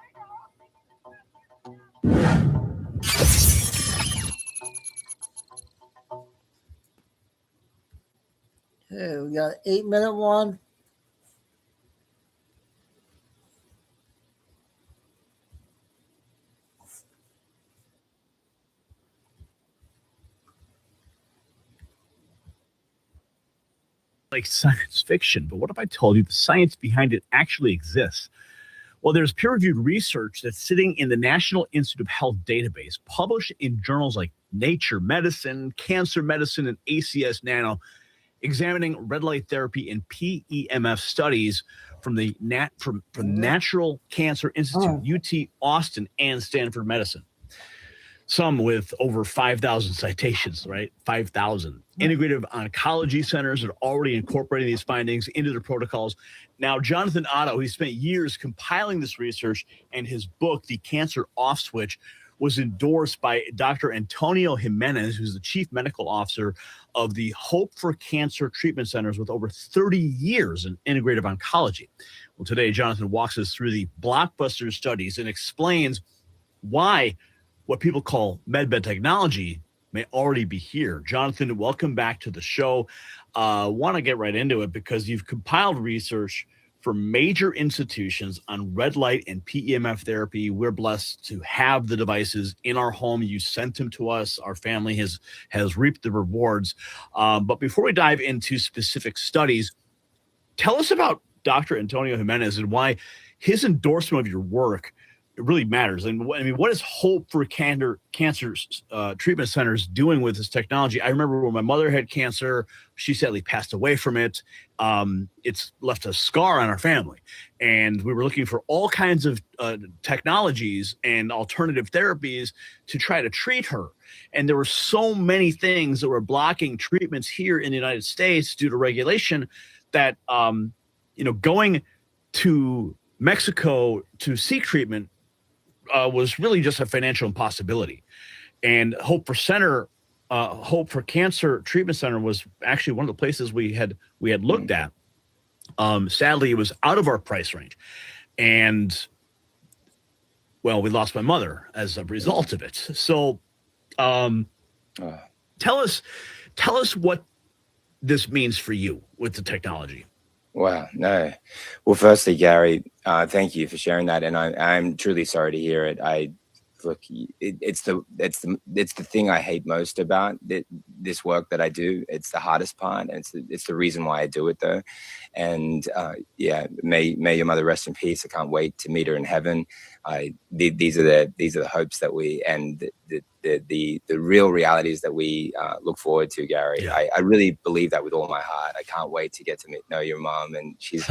Okay, we got an 8-minute one. Like science fiction, but what if I told you the science behind it actually exists? Well, there's peer-reviewed research that's sitting in the National Institute of Health database, published in journals like Nature Medicine, Cancer Medicine, and ACS Nano, examining red light therapy and PEMF studies from the Natural Cancer Institute, UT Austin, and Stanford Medicine. Some with over 5,000 citations, right? 5,000. Integrative oncology centers are already incorporating these findings into their protocols. Now, Jonathan Otto, he spent years compiling this research, and his book, The Cancer Off Switch, was endorsed by Dr. Antonio Jimenez, who's the chief medical officer of the Hope for Cancer Treatment Centers with over 30 years in integrative oncology. Well, today, Jonathan walks us through the blockbuster studies and explains why what people call medbed technology may already be here. Jonathan, welcome back to the show. Want to get right into it because you've compiled research for major institutions on red light and PEMF therapy. We're blessed to have the devices in our home. You sent them to us. Our family has reaped the rewards. But before we dive into specific studies, tell us about Dr. Antonio Jimenez and why his endorsement of your work it really matters. And I mean, what is Hope for Cancer Treatment Centers doing with this technology? I remember when my mother had cancer, she sadly passed away from it. It's left a scar on our family. And we were looking for all kinds of technologies and alternative therapies to try to treat her. And there were so many things that were blocking treatments here in the United States due to regulation that, going to Mexico to seek treatment was really just a financial impossibility. And Hope for Cancer Treatment Center was actually one of the places we had looked at. Sadly, it was out of our price range. And, well, we lost my mother as a result of it. So tell us what this means for you with the technology. Wow, no. Well, firstly, Gary, thank you for sharing that, and I'm truly sorry to hear it. It's the thing I hate most about this work that I do. It's the hardest part, and it's the reason why I do it, though. And may your mother rest in peace. I can't wait to meet her in heaven. These are the hopes that we and the real realities that we look forward to, Gary. Yeah. I really believe that with all my heart. I can't wait to get to know your mom, and she's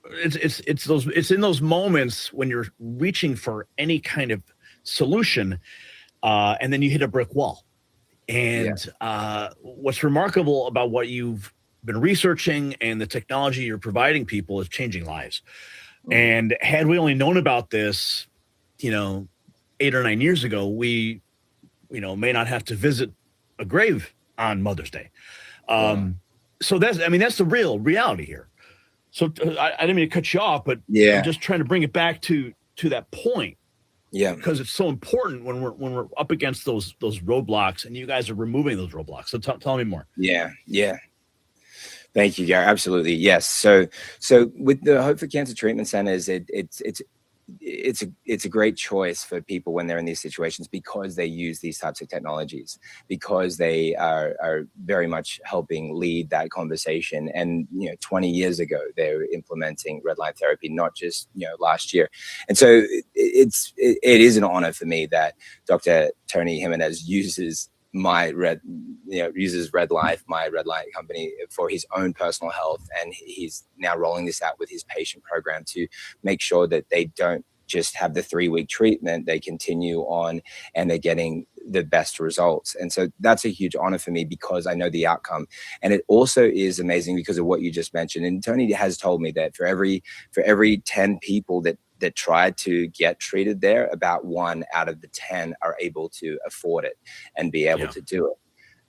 it's in those moments when you're reaching for any kind of solution, and then you hit a brick wall. And what's remarkable about what you've been researching, and the technology you're providing people is changing lives. And had we only known about this, 8 or 9 years ago, we, may not have to visit a grave on Mother's Day. So that's the real reality here. So I didn't mean to cut you off, but I'm just trying to bring it back to that point. Yeah, because it's so important when we're up against those roadblocks, and you guys are removing those roadblocks. So tell me more. Yeah. Thank you, Gary. Absolutely, yes. So with the Hope for Cancer Treatment Centers, it's a great choice for people when they're in these situations, because they use these types of technologies, because they are very much helping lead that conversation. And 20 years ago they were implementing red light therapy, not just last year. And so it is an honor for me that Dr. Tony Jimenez uses my red light company for his own personal health, and he's now rolling this out with his patient program to make sure that they don't just have the 3-week treatment, they continue on and they're getting the best results. And so that's a huge honor for me, because I know the outcome. And it also is amazing because of what you just mentioned. And Tony has told me that for every 10 people that tried to get treated there, about 1 out of the 10 are able to afford it and be able to do it.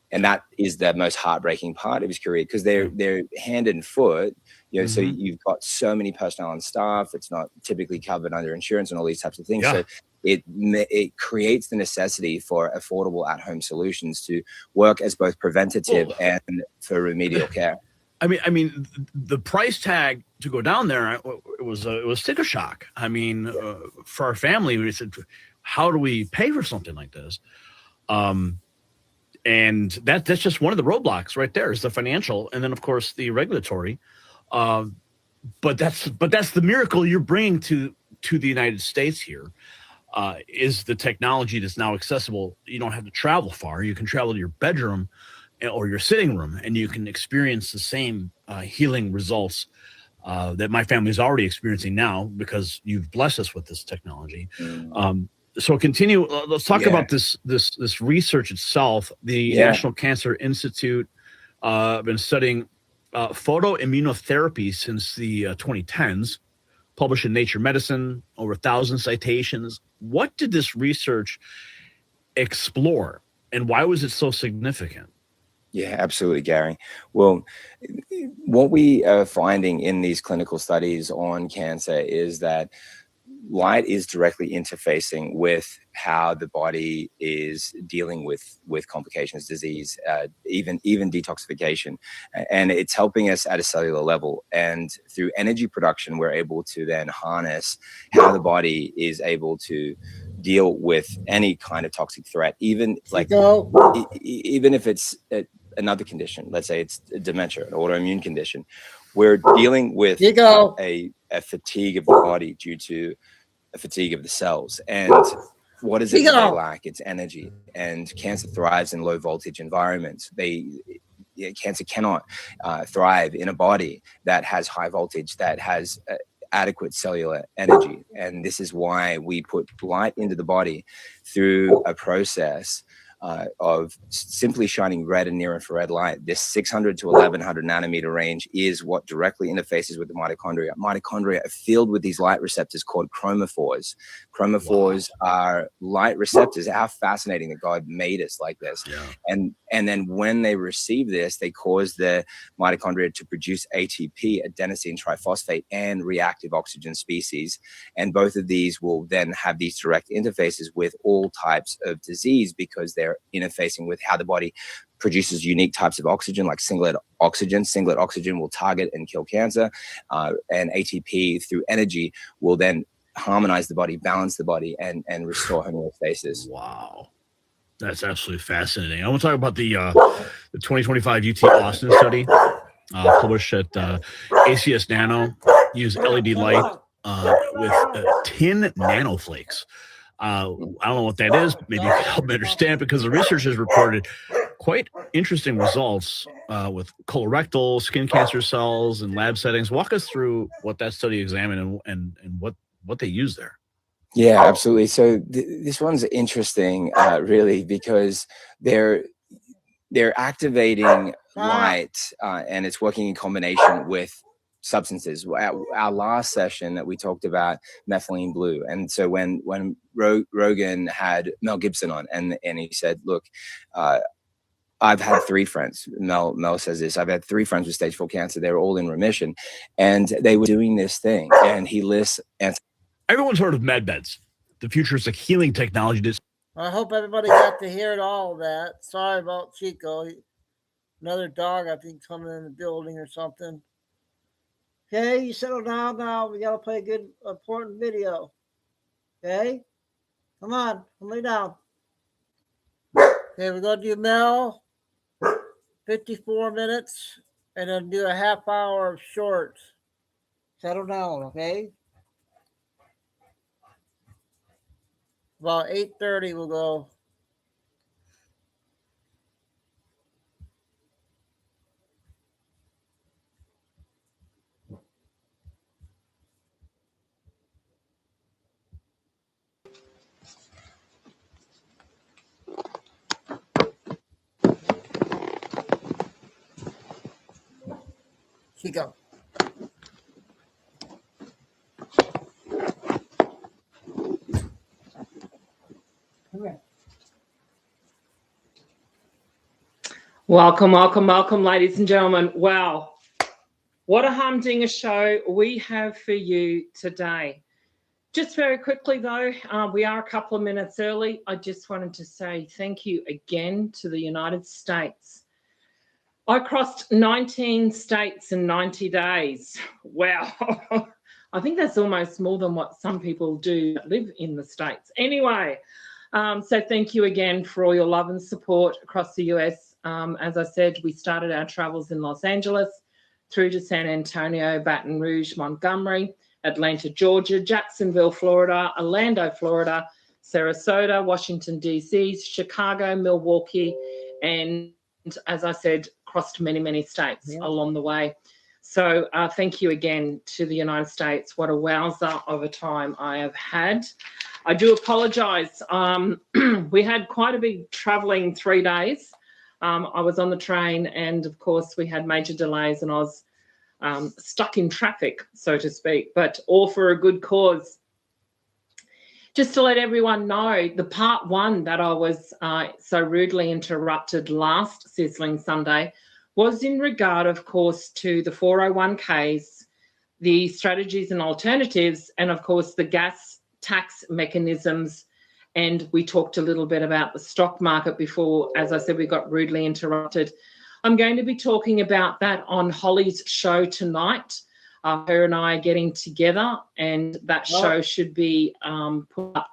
And that is the most heartbreaking part of his career, because they're hand and foot, so you've got so many personnel and staff. It's not typically covered under insurance and all these types of things. So it creates the necessity for affordable at-home solutions to work as both preventative and for remedial care. I mean, the price tag to go down there, it was sticker shock. I mean, for our family, we said, how do we pay for something like this? And that's just one of the roadblocks right there, is the financial, and then of course the regulatory. But that's the miracle you're bringing to the United States here, is the technology that's now accessible. You don't have to travel far. You can travel to your bedroom or your sitting room, and you can experience the same healing results that my family is already experiencing now, because you've blessed us with this technology. So continue. Let's talk about this research itself. The National Cancer Institute been studying photoimmunotherapy since the 2010s, published in Nature Medicine, over 1,000 citations. What did this research explore, and why was it so significant? Yeah, absolutely, Gary. Well, what we are finding in these clinical studies on cancer is that light is directly interfacing with how the body is dealing with complications, disease, even detoxification, and it's helping us at a cellular level. And through energy production, we're able to then harness how the body is able to deal with any kind of toxic threat, even even if it's another condition. Let's say it's dementia, an autoimmune condition. We're dealing with a fatigue of the body due to a fatigue of the cells. And what is it that they lack? It's energy. And cancer thrives in low voltage environments. Cancer cannot thrive in a body that has high voltage, that has adequate cellular energy. And this is why we put light into the body through a process of simply shining red and near infrared light. This 600 to 1100 nanometer range is what directly interfaces with the mitochondria. Mitochondria are filled with these light receptors called chromophores. Chromophores are light receptors. How fascinating that God made us like this. And then when they receive this, they cause the mitochondria to produce ATP, adenosine triphosphate, and reactive oxygen species. And both of these will then have these direct interfaces with all types of disease, because they're interfacing with how the body produces unique types of oxygen, like singlet oxygen. Singlet oxygen will target and kill cancer, and ATP through energy will then harmonize the body, balance the body, and restore homeostasis. Wow, that's absolutely fascinating. I want to talk about the 2025 UT Austin study, published at ACS Nano. Use LED light with tin nanoflakes. I don't know what that is. Maybe you can help me understand, because the researchers reported quite interesting results with colorectal, skin cancer cells, and lab settings. Walk us through what that study examined and what they used there. Yeah, absolutely. So this one's interesting, really, because they're activating light, and it's working in combination with substances. Our last session that we talked about methylene blue, and so when Rogan had Mel Gibson on, and he said, "Look, I've had 3 friends." Mel says this. "I've had 3 friends with stage 4 cancer. They were all in remission, and they were doing this thing." And he lists. Everyone's heard of MedBeds, the futuristic healing technology. I hope everybody got to hear all of that. Sorry about Chico. Another dog, I think, coming in the building or something. Okay, you settle down now. We got to play a good, important video. Okay? Come on, lay down. Okay, we're going to do Mel, 54 minutes, and then do a half hour of shorts. Settle down, okay? About 8:30 we'll go. Chico. Come here. Welcome, ladies and gentlemen. Wow, what a humdinger show we have for you today. Just very quickly, though, we are a couple of minutes early. I just wanted to say thank you again to the United States. I crossed 19 states in 90 days. Wow. I think that's almost more than what some people do that live in the States. Anyway, so thank you again for all your love and support across the US. As I said, we started our travels in Los Angeles through to San Antonio, Baton Rouge, Montgomery, Atlanta, Georgia, Jacksonville, Florida, Orlando, Florida, Sarasota, Washington, D.C., Chicago, Milwaukee, and as I said, crossed many, many states along the way. So thank you again to the United States. What a wowzer of a time I have had. I do apologize. We had quite a big traveling 3 days. I was on the train, and of course we had major delays, and I was stuck in traffic, so to speak, but all for a good cause. Just to let everyone know, the part 1 that I was so rudely interrupted last Sizzling Sunday was in regard, of course, to the 401ks, the strategies and alternatives, and of course the gas tax mechanisms. And we talked a little bit about the stock market before. As I said, we got rudely interrupted. I'm going to be talking about that on Holly's show tonight. Her and I are getting together, and that show should be put up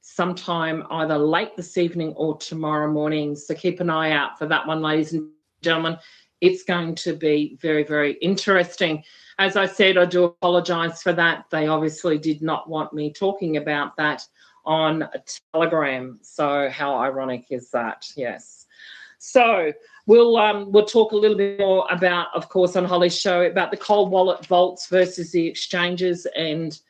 sometime either late this evening or tomorrow morning. So keep an eye out for that one, ladies and gentlemen. It's going to be very, very interesting. As I said, I do apologise for that. They obviously did not want me talking about that on Telegram. So how ironic is that? Yes. So we'll talk a little bit more about, of course, on Holly's show about the cold wallet vaults versus the exchanges and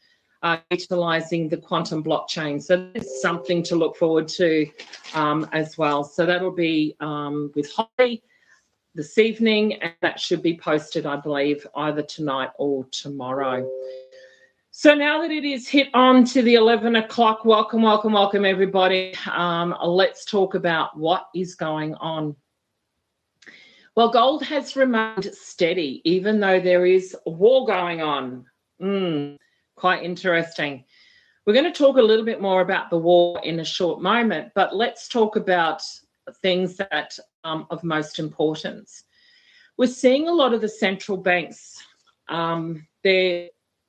utilising the quantum blockchain. So there's something to look forward to as well. So that'll be with Holly this evening, and that should be posted, I believe, either tonight or tomorrow. So now that it is hit on to the 11 o'clock, welcome, everybody. Let's talk about what is going on. Well, gold has remained steady, even though there is a war going on. Quite interesting. We're going to talk a little bit more about the war in a short moment, but let's talk about things that of most importance. We're seeing a lot of the central banks, their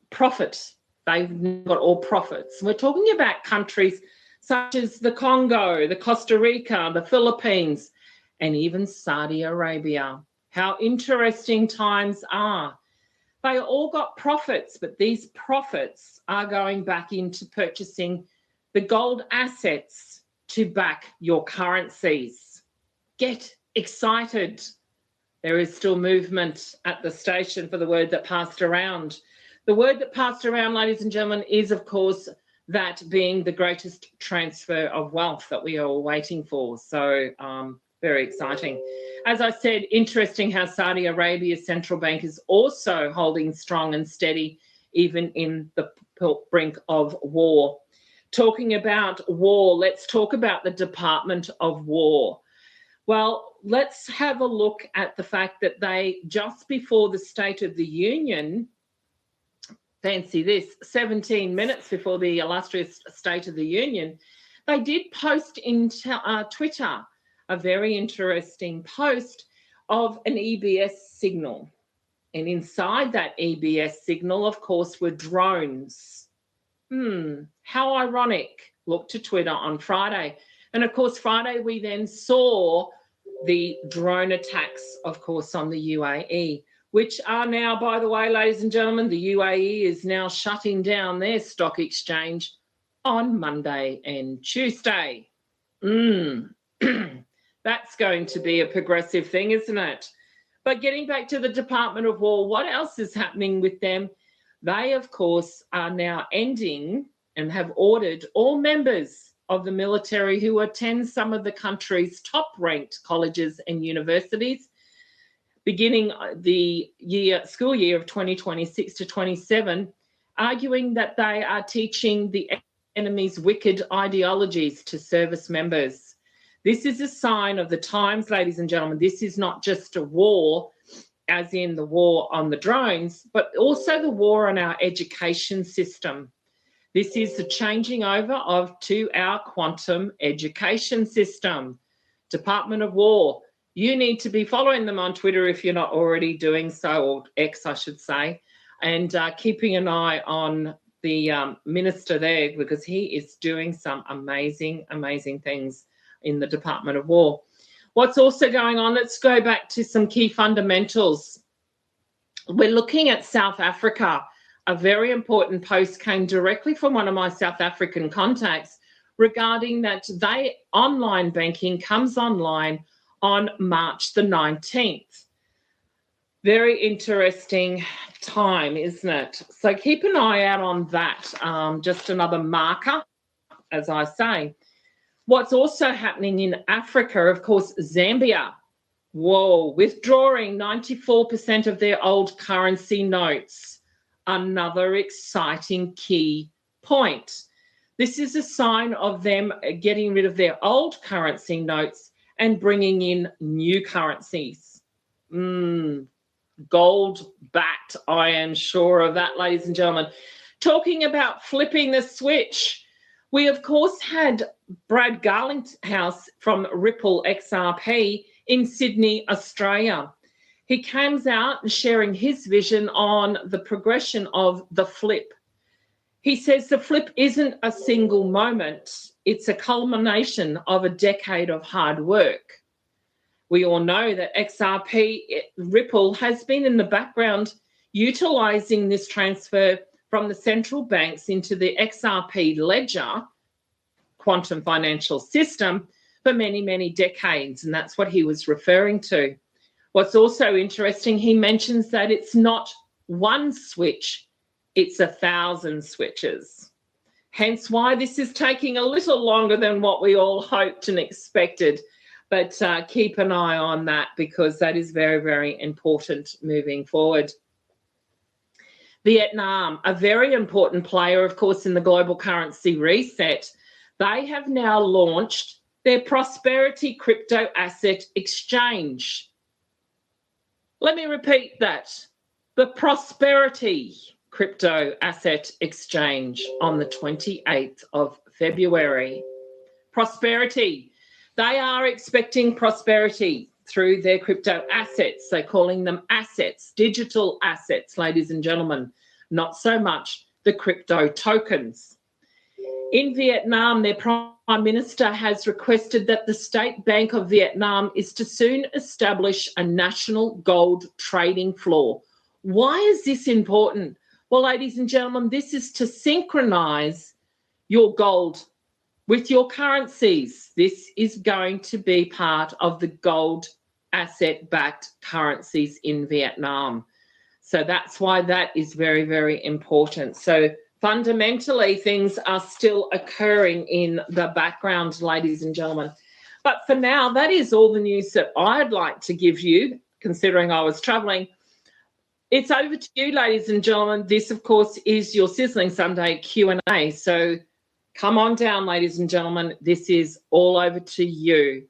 profit. They've got all profits. We're talking about countries such as the Congo, the Costa Rica, the Philippines, and even Saudi Arabia. How interesting times are. They all got profits, but these profits are going back into purchasing the gold assets to back your currencies. Get excited. There is still movement at the station for the word that passed around. The word that passed around, ladies and gentlemen, is, of course, that being the greatest transfer of wealth that we are all waiting for. So Very exciting. As I said, interesting how Saudi Arabia's central bank is also holding strong and steady, even in the brink of war. Talking about war, let's talk about the Department of War. Well, let's have a look at the fact that they, just before the State of the Union, fancy this, 17 minutes before the illustrious State of the Union, they did post in Twitter a very interesting post of an EBS signal. And inside that EBS signal, of course, were drones. How ironic. Look to Twitter on Friday. And of course, Friday we then saw the drone attacks, of course, on the UAE, which are now, by the way, ladies and gentlemen, the UAE is now shutting down their stock exchange on Monday and Tuesday. That's going to be a progressive thing, isn't it? But getting back to the Department of War, what else is happening with them? They, of course, are now ending and have ordered all members of the military who attend some of the country's top-ranked colleges and universities, beginning the school year of 2026 to 27, arguing that they are teaching the enemy's wicked ideologies to service members. This is a sign of the times, ladies and gentlemen. This is not just a war, as in the war on the drones, but also the war on our education system. This is the changing over to our quantum education system. Department of War, you need to be following them on Twitter if you're not already doing so, or X, I should say, and keeping an eye on the minister there, because he is doing some amazing, amazing things in the Department of War. What's also going on? Let's go back to some key fundamentals. We're looking at South Africa. A very important post came directly from one of my South African contacts regarding that online banking comes online on March the 19th. Very interesting time, isn't it? So keep an eye out on that. Just another marker, as I say. What's also happening in Africa, of course, Zambia. Whoa, withdrawing 94% of their old currency notes. Another exciting key point. This is a sign of them getting rid of their old currency notes and bringing in new currencies. Gold-backed, I am sure of that, ladies and gentlemen. Talking about flipping the switch, we, of course, had Brad Garlinghouse from Ripple XRP in Sydney, Australia. He comes out and sharing his vision on the progression of the flip. He says the flip isn't a single moment. It's a culmination of a decade of hard work. We all know that XRP, Ripple, has been in the background utilizing this transfer from the central banks into the XRP ledger, quantum financial system, for many, many decades. And that's what he was referring to. What's also interesting, he mentions that it's not one switch, it's 1,000 switches. Hence why this is taking a little longer than what we all hoped and expected. But keep an eye on that, because that is very, very important moving forward. Vietnam, a very important player, of course, in the global currency reset. They have now launched their Prosperity Crypto Asset Exchange. Let me repeat that. The Prosperity Crypto Asset Exchange on the 28th of February. Prosperity. They are expecting prosperity through their crypto assets. They're calling them assets, digital assets, ladies and gentlemen, not so much the crypto tokens. In Vietnam, their Prime Minister has requested that the State Bank of Vietnam is to soon establish a national gold trading floor. Why is this important? Well, ladies and gentlemen, this is to synchronize your gold with your currencies. This is going to be part of the gold asset-backed currencies in Vietnam. So that's why that is very, very important. So fundamentally, things are still occurring in the background, ladies and gentlemen. But for now, that is all the news that I'd like to give you, considering I was traveling. It's over to you, ladies and gentlemen. This, of course, is your Sizzling Sunday Q&A. So come on down, ladies and gentlemen. This is all over to you.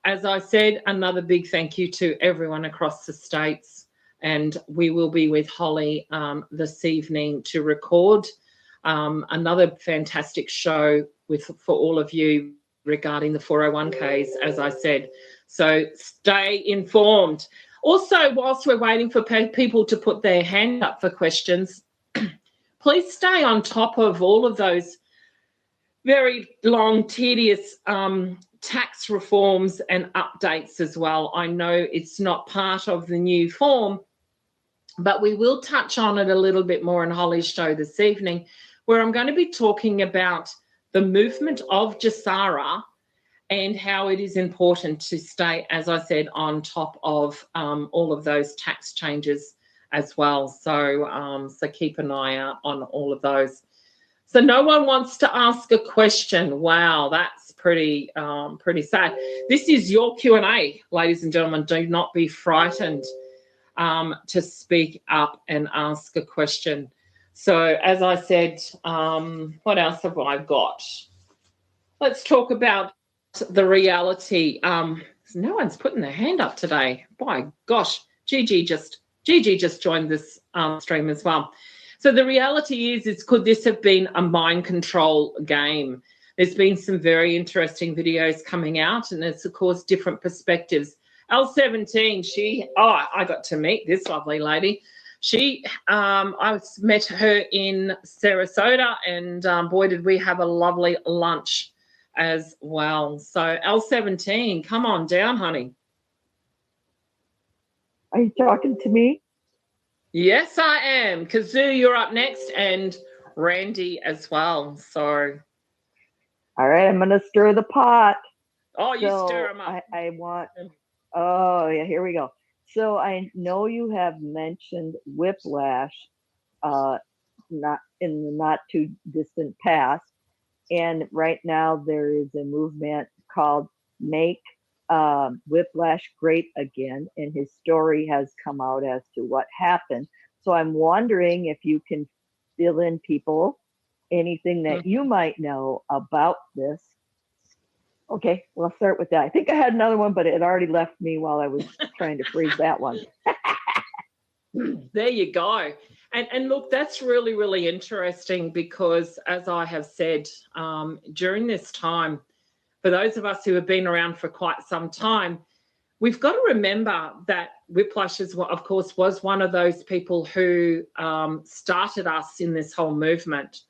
As I said, another big thank you to everyone across the states. And we will be with Holly this evening to record another fantastic show for all of you regarding the 401ks, as I said. So stay informed. Also, whilst we're waiting for people to put their hand up for questions, please stay on top of all of those very long, tedious tax reforms and updates as well. I know it's not part of the new form, but we will touch on it a little bit more in Holly's show this evening, where I'm going to be talking about the movement of JASARA and how it is important to stay, as I said, on top of all of those tax changes as well. So, so keep an eye out on all of those. So no one wants to ask a question. Wow, that's pretty sad. This is your Q&A, ladies and gentlemen. Do not be frightened to speak up and ask a question. So as I said, what else have I got? Let's talk about the reality. No one's putting their hand up today. My gosh, Gigi just joined this stream as well. So the reality is could this have been a mind control game? There's been some very interesting videos coming out, and it's of course different perspectives. L17, I got to meet this lovely lady. I met her in Sarasota, and boy, did we have a lovely lunch as well. So L17, come on down, honey. Are you talking to me? Yes, I am. Kazoo, you're up next, and Randy as well. So, all right, I'm going to stir the pot. Oh, you stir them up. I want. Oh, yeah, here we go. So I know you have mentioned whiplash, not in the not too distant past, and right now there is a movement called Make Whiplash Great Again, and his story has come out as to what happened. So I'm wondering if you can fill in people anything that you might know about this. Okay, well, I'll start with that. I think I had another one, but it already left me while I was trying to freeze that one. There you go. And look, that's really, really interesting because, as I have said, during this time, for those of us who have been around for quite some time, we've got to remember that Whiplash, of course, was one of those people who started us in this whole movement.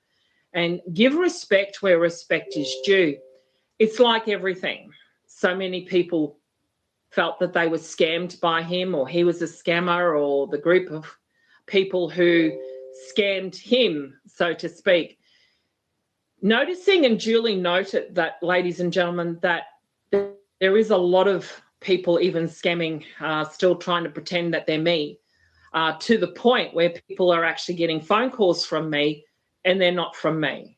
And give respect where respect is due. It's like everything. So many people felt that they were scammed by him, or he was a scammer, or the group of people who scammed him, so to speak. Noticing and duly noted that, ladies and gentlemen, that there is a lot of people even scamming, still trying to pretend that they're me, to the point where people are actually getting phone calls from me and they're not from me.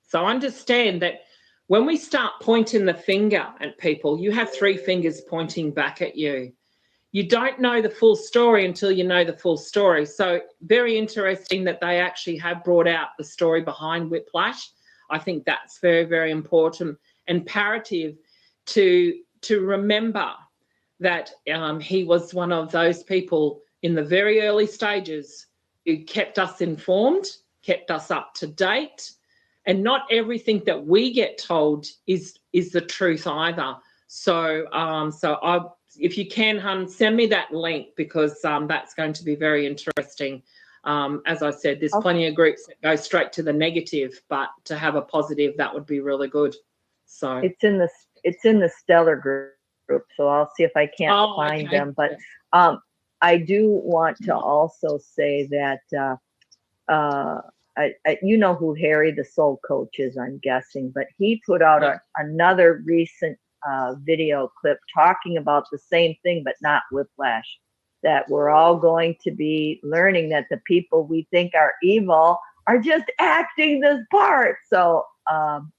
So understand that when we start pointing the finger at people, you have three fingers pointing back at you. You don't know the full story until you know the full story. So very interesting that they actually have brought out the story behind Whiplash. I think that's very, very important and imperative to remember that he was one of those people in the very early stages who kept us informed, kept us up to date, and not everything that we get told is the truth either. So if you can, hun, send me that link because that's going to be very interesting. As I said, there's plenty of groups that go straight to the negative, but to have a positive, that would be really good. So it's in the Stellar group, so I'll see if I can't find them. But I do want to also say that you know who Harry the Soul Coach is, I'm guessing, but he put out another recent video clip talking about the same thing, but not whiplash, that we're all going to be learning that the people we think are evil are just acting this part. So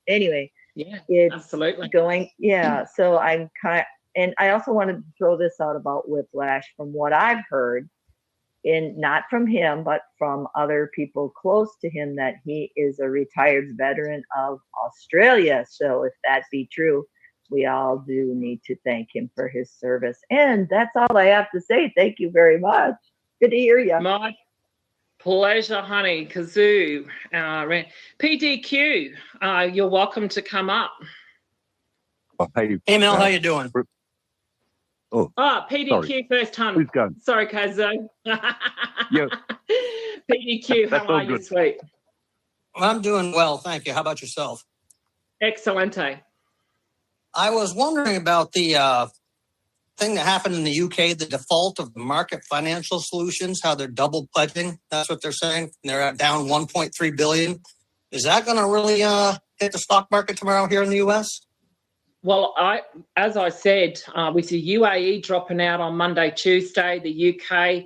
anyway, Yeah, it's absolutely. going, yeah. So I'm and I also wanted to throw this out about whiplash. From what I've heard, not from him, but from other people close to him, that he is a retired veteran of Australia. So if that be true, we all do need to thank him for his service. And that's all I have to say. Thank you very much. Good to hear you. My pleasure, honey. Kazoo. PDQ, you're welcome to come up. Hey, Mel, how you doing? PDQ sorry. first, hon. Please go. Sorry, Kazo. Yeah. PDQ, how are you, sweet? Well, I'm doing well, thank you. How about yourself? Excelente. I was wondering about the thing that happened in the UK, the default of Market Financial Solutions, how they're double pledging. That's what they're saying. They're down 1.3 billion. Is that going to really hit the stock market tomorrow here in the US? Well, as I said, we see UAE dropping out on Monday, Tuesday. The UK,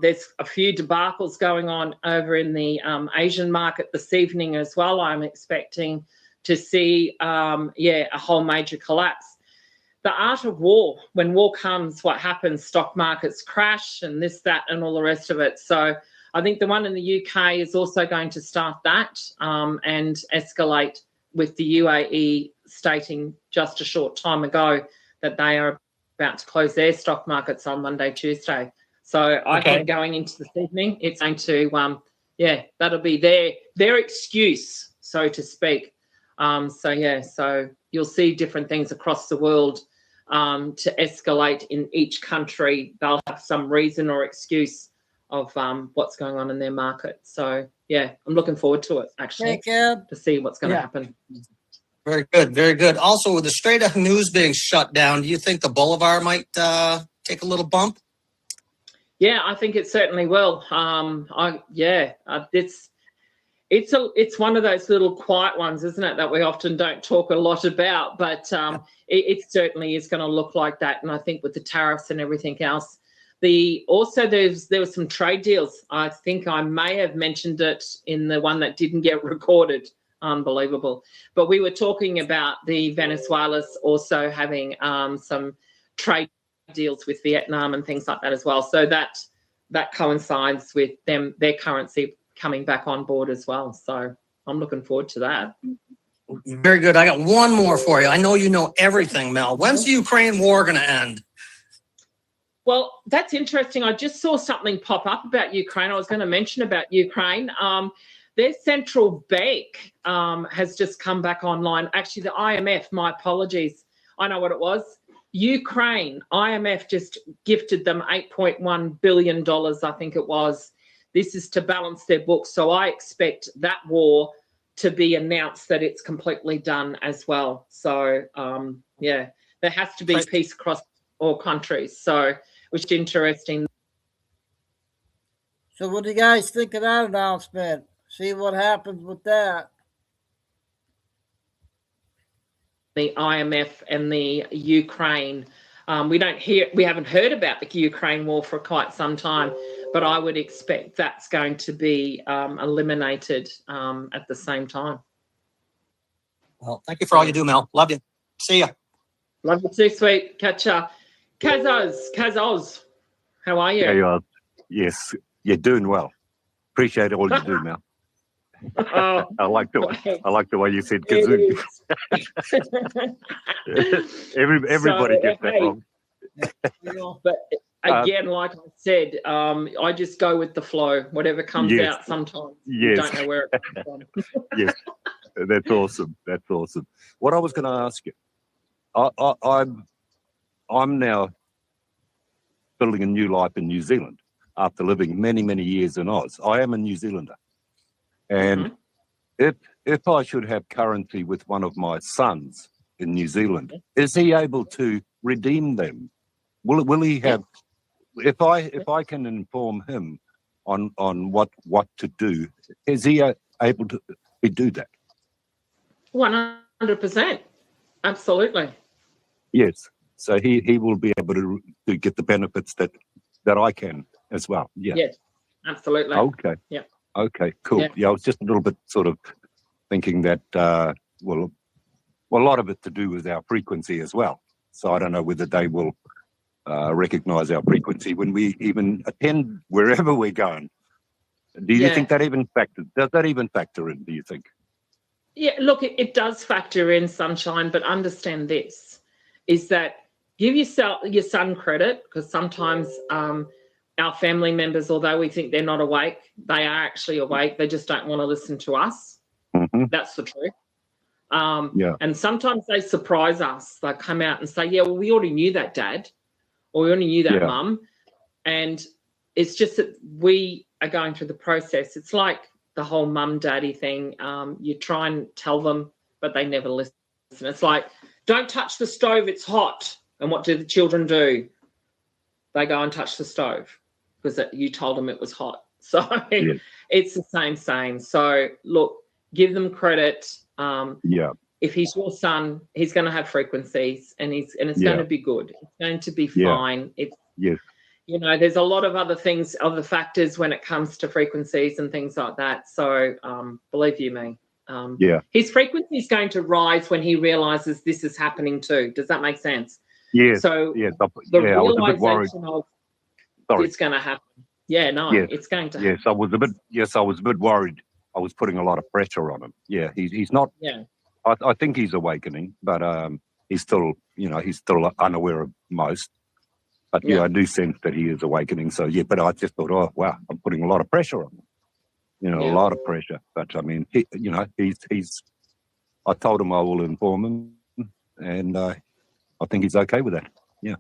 there's a few debacles going on over in the Asian market this evening as well. I'm expecting to see, a whole major collapse. The art of war, when war comes, what happens? Stock markets crash and this, that, and all the rest of it. So I think the one in the UK is also going to start that and escalate, with the UAE stating just a short time ago that they are about to close their stock markets on Monday, Tuesday. So I think going into this evening, it's going to, that'll be their excuse, so to speak. So you'll see different things across the world to escalate in each country. They'll have some reason or excuse of what's going on in their market. So, yeah, I'm looking forward to it, actually, to see what's going to happen. Very good, very good. Also, with the Strait of Hormuz being shut down, do you think the Bolivar might take a little bump? Yeah, I think it certainly will. It's one of those little quiet ones, isn't it, that we often don't talk a lot about, but it certainly is going to look like that. And I think with the tariffs and everything else, there was some trade deals. I think I may have mentioned it in the one that didn't get recorded. Unbelievable. But we were talking about the Venezuelans also having some trade deals with Vietnam and things like that as well. So that coincides with their currency coming back on board as well. So I'm looking forward to that. Very good. I got one more for you. I know you know everything, Mel. When's the Ukraine war going to end? Well, that's interesting. I just saw something pop up about Ukraine. I was going to mention about Ukraine. Their central bank has just come back online. Actually, the IMF, my apologies. I know what it was. Ukraine, IMF just gifted them $8.1 billion, I think it was. This is to balance their books. So I expect that war to be announced that it's completely done as well. So, there has to be peace across all countries. So, which is interesting. So what do you guys think of that announcement? See what happens with that. The IMF and the Ukraine. We haven't heard about the Ukraine war for quite some time, but I would expect that's going to be eliminated at the same time. Well, thank you for all you do, Mel. Love you. See ya. Love you too, sweet. Catch ya. Kaz, how are you? Yeah, you are. Yes, you're doing well. Appreciate all you do, Mel. I like the way you said kazoo. Everybody gets that wrong. But again, like I said, I just go with the flow. Whatever comes out, sometimes you don't know where it comes from. Yes, that's awesome. That's awesome. What I was going to ask you, I'm now building a new life in New Zealand after living many, many years in Oz. I am a New Zealander. And if I should have currency with one of my sons in New Zealand, is he able to redeem them? Will he have? If I can inform him on what to do, is he able to do that? 100%, absolutely. Yes. So he will be able to get the benefits that I can as well. Yeah. Yes, absolutely. Okay. Yeah. Okay, cool. Yeah, I was just a little bit sort of thinking that, Well, a lot of it to do with our frequency as well. So I don't know whether they will recognize our frequency when we even attend wherever we're going. Do you think that even does that even factor in, do you think? Yeah, look, it does factor in, Sunshine, but understand this, is that give your son credit, because sometimes our family members, although we think they're not awake, they are actually awake. They just don't want to listen to us. Mm-hmm. That's the truth. And sometimes they surprise us. They come out and say, yeah, well, we already knew that, Dad, or we already knew that, Mum. And it's just that we are going through the process. It's like the whole mum daddy thing. You try and tell them, but they never listen. It's like, don't touch the stove, it's hot. And what do the children do? They go and touch the stove because you told them it was hot. So it's the same. So look, give them credit. If he's your son, he's going to have frequencies, and it's going to be good. It's going to be fine. You know, there's a lot of other things, other factors when it comes to frequencies and things like that. So believe you me, his frequency is going to rise when he realizes this is happening too. Does that make sense? Yes. So yes. the I was a bit worried. realization of it's going to happen. Yeah, no, it's going to happen. Yes, I was a bit worried. I was putting a lot of pressure on him. Yeah, he's not. Yeah. I think he's awakening, but he's still unaware of most. But I do sense that he is awakening. So but I just thought, oh wow, I'm putting a lot of pressure on him. A lot of pressure. But I mean, he's. I told him I will inform him, and I think he's okay with that. Yeah.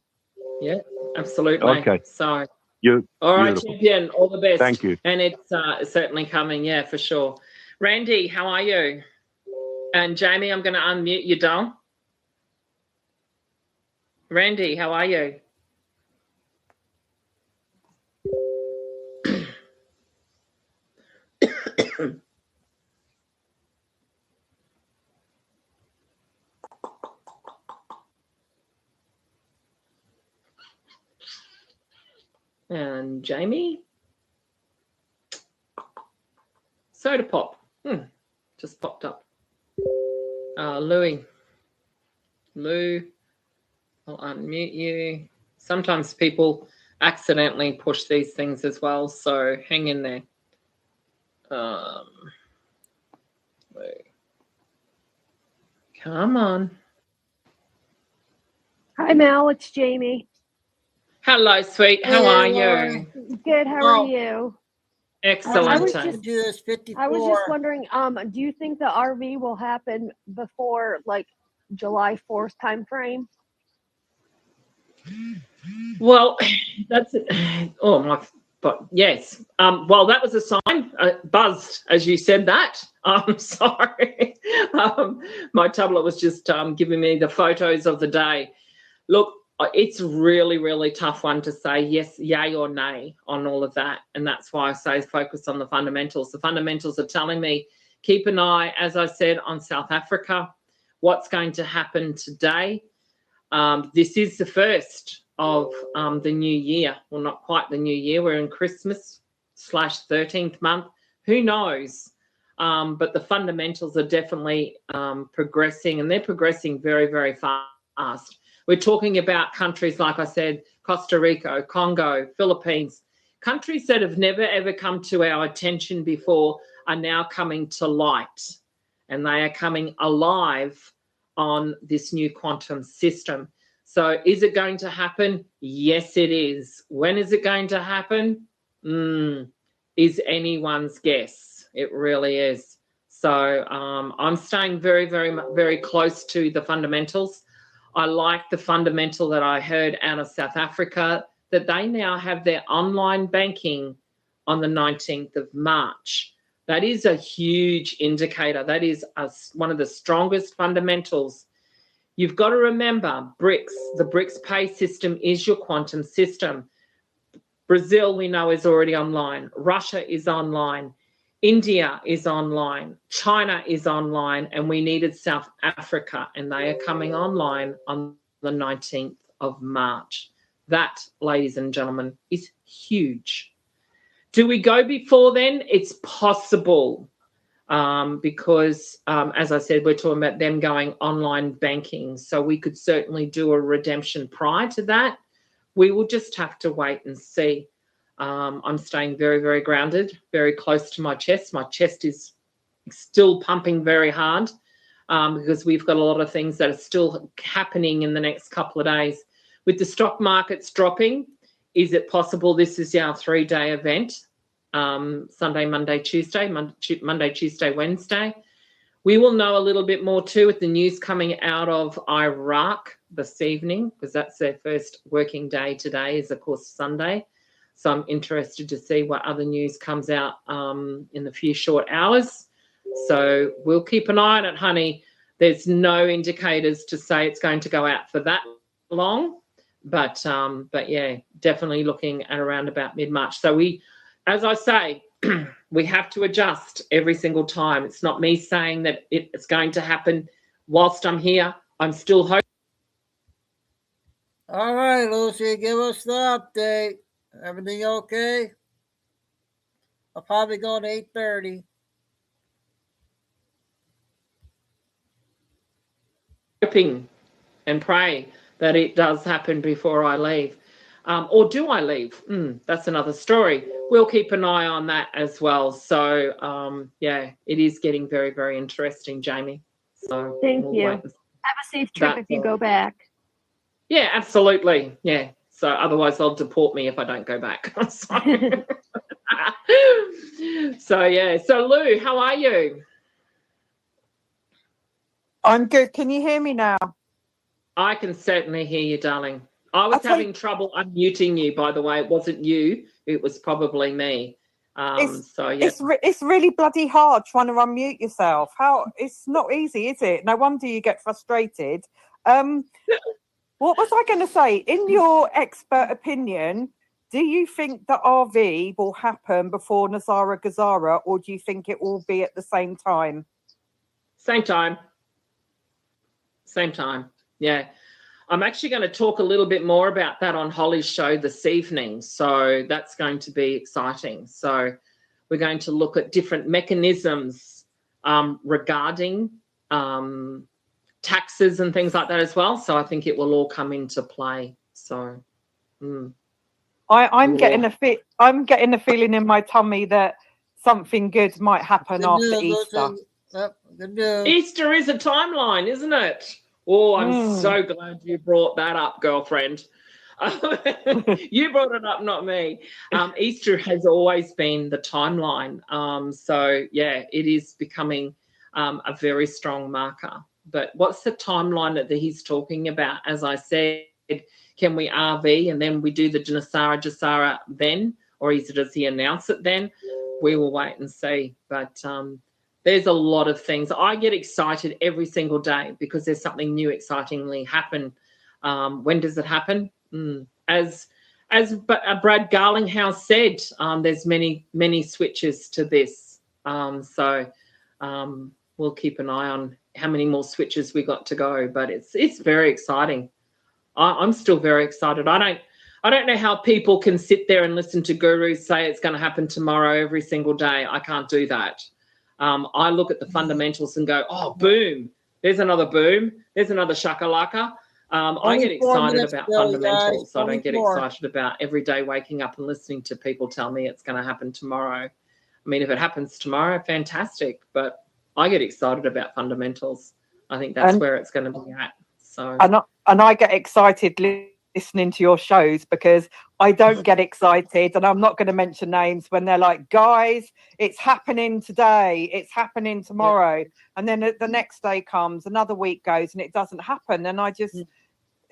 Yeah, absolutely. Okay. So. All right, champion. All the best. Thank you. And it's certainly coming. Yeah, for sure. Randy, how are you? And Jamie, I'm going to unmute you, doll. Randy, how are you? And Jamie? Soda pop. Just popped up. Louie. Lou, I'll unmute you. Sometimes people accidentally push these things as well, so hang in there. Lou. Come on. Hi, Mel. It's Jamie. Hello, sweet. How are you? Good. How are you? Excellent. I was just wondering, do you think the RV will happen before like July 4th time frame? Well, that's but yes. Well, that was a sign. Buzzed as you said that. Sorry. My tablet was just giving me the photos of the day. Look, it's really, really tough one to say yes, yay or nay on all of that. And that's why I say focus on the fundamentals. The fundamentals are telling me keep an eye, as I said, on South Africa, what's going to happen today. This is the first of the new year. Well, not quite the new year. We're in Christmas/13th month. Who knows? But the fundamentals are definitely progressing, and they're progressing very, very fast. We're talking about countries, like I said, Costa Rica, Congo, Philippines, countries that have never, ever come to our attention before are now coming to light, and they are coming alive on this new quantum system. So is it going to happen? Yes, it is. When is it going to happen? Is anyone's guess. It really is. So I'm staying very, very, very close to the fundamentals. I like the fundamental that I heard out of South Africa, that they now have their online banking on the 19th of March. That is a huge indicator. That is one of the strongest fundamentals. You've got to remember BRICS, the BRICS pay system is your quantum system. Brazil, we know, is already online. Russia is online. India is online. China is online. And we needed South Africa, and they are coming online on the 19th of March. That, ladies and gentlemen, is huge. Do we go before then? It's possible. because, as I said, we're talking about them going online banking. So we could certainly do a redemption prior to that. We will just have to wait and see. I'm staying very, very grounded, very close to my chest. My chest is still pumping very hard because we've got a lot of things that are still happening in the next couple of days. With the stock markets dropping, is it possible this is our 3-day event? Sunday, Monday, Tuesday, Monday, Tuesday, Wednesday. We will know a little bit more too with the news coming out of Iraq this evening, because that's their first working day today, is of course Sunday. So I'm interested to see what other news comes out in the few short hours. So we'll keep an eye on it, honey. There's no indicators to say it's going to go out for that long, but yeah, definitely looking at around about mid-March. So we, as I say, we have to adjust every single time. It's not me saying that it's going to happen whilst I'm here. I'm still hoping. All right, Lucy, give us the update. Everything okay? I'll probably go at 8:30. Hoping and pray that it does happen before I leave. Or do I leave? That's another story. We'll keep an eye on that as well. So, yeah, it is getting very, very interesting, Jamie. So Thank you. Have a safe trip if you go back. Yeah, absolutely. Yeah. So otherwise they'll deport me if I don't go back. So, yeah. So, Lou, how are you? I'm good. Can you hear me now? I can certainly hear you, darling. I was having trouble unmuting you, by the way. It wasn't you. It was probably me. So, yeah. It's really bloody hard trying to unmute yourself. It's not easy, is it? No wonder you get frustrated. What was I going to say? In your expert opinion, do you think the RV will happen before Nazara Gazara, or do you think it will be at the same time? Same time. Same time. Yeah. I'm actually going to talk a little bit more about that on Holly's show this evening. So that's going to be exciting. So we're going to look at different mechanisms regarding taxes and things like that as well. So I think it will all come into play. So I'm getting a feeling in my tummy that something good might happen after Easter. Easter is a timeline, isn't it? Oh, I'm so glad you brought that up, girlfriend. You brought it up, not me. Easter has always been the timeline. So, yeah, it is becoming a very strong marker. But what's the timeline that he's talking about? As I said, can we RV and then we do the Nasara Jasara then? Or does he announce it then? We will wait and see. But there's a lot of things. I get excited every single day because there's something new excitingly happen. When does it happen? As Brad Garlinghouse said, there's many, many switches to this. So we'll keep an eye on how many more switches we got to go. But it's very exciting. I'm still very excited. I don't know how people can sit there and listen to gurus say it's going to happen tomorrow every single day. I can't do that. I look at the fundamentals and go, oh, boom. There's another boom. There's another shakalaka. I get excited about fundamentals. I don't get excited about every day waking up and listening to people tell me it's going to happen tomorrow. I mean, if it happens tomorrow, fantastic. But I get excited about fundamentals. I think that's where it's going to be at. So and I get excited listening to your shows because I don't get excited, and I'm not going to mention names, when they're like, guys, it's happening today, it's happening tomorrow, and then the next day comes, another week goes, and it doesn't happen. And I just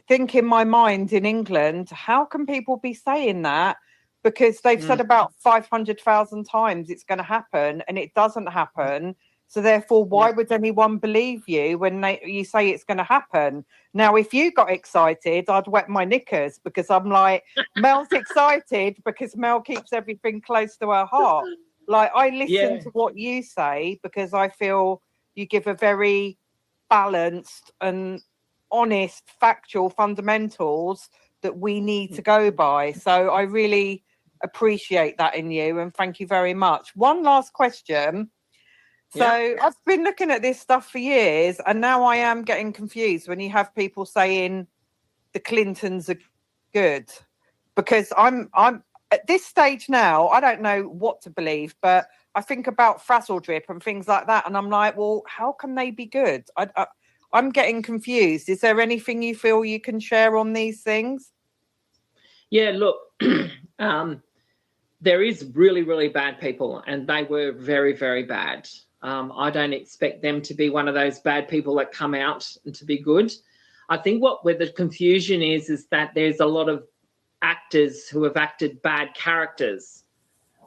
think in my mind, in England, how can people be saying that? Because they've said about 500,000 times it's going to happen, and it doesn't happen. So therefore, why would anyone believe you when you say it's going to happen? Now, if you got excited, I'd wet my knickers, because I'm like, Mel's excited because Mel keeps everything close to her heart. Like, I listen to what you say because I feel you give a very balanced and honest, factual fundamentals that we need to go by. So I really appreciate that in you, and thank you very much. One last question. So I've been looking at this stuff for years, and now I am getting confused when you have people saying the Clintons are good, because I'm at this stage now, I don't know what to believe, but I think about frazzle drip and things like that, and I'm like, well, how can they be good? I'm getting confused. Is there anything you feel you can share on these things? Yeah, look, there is really, really bad people, and they were very, very bad. I don't expect them to be one of those bad people that come out and to be good. I think where the confusion is that there's a lot of actors who have acted bad characters,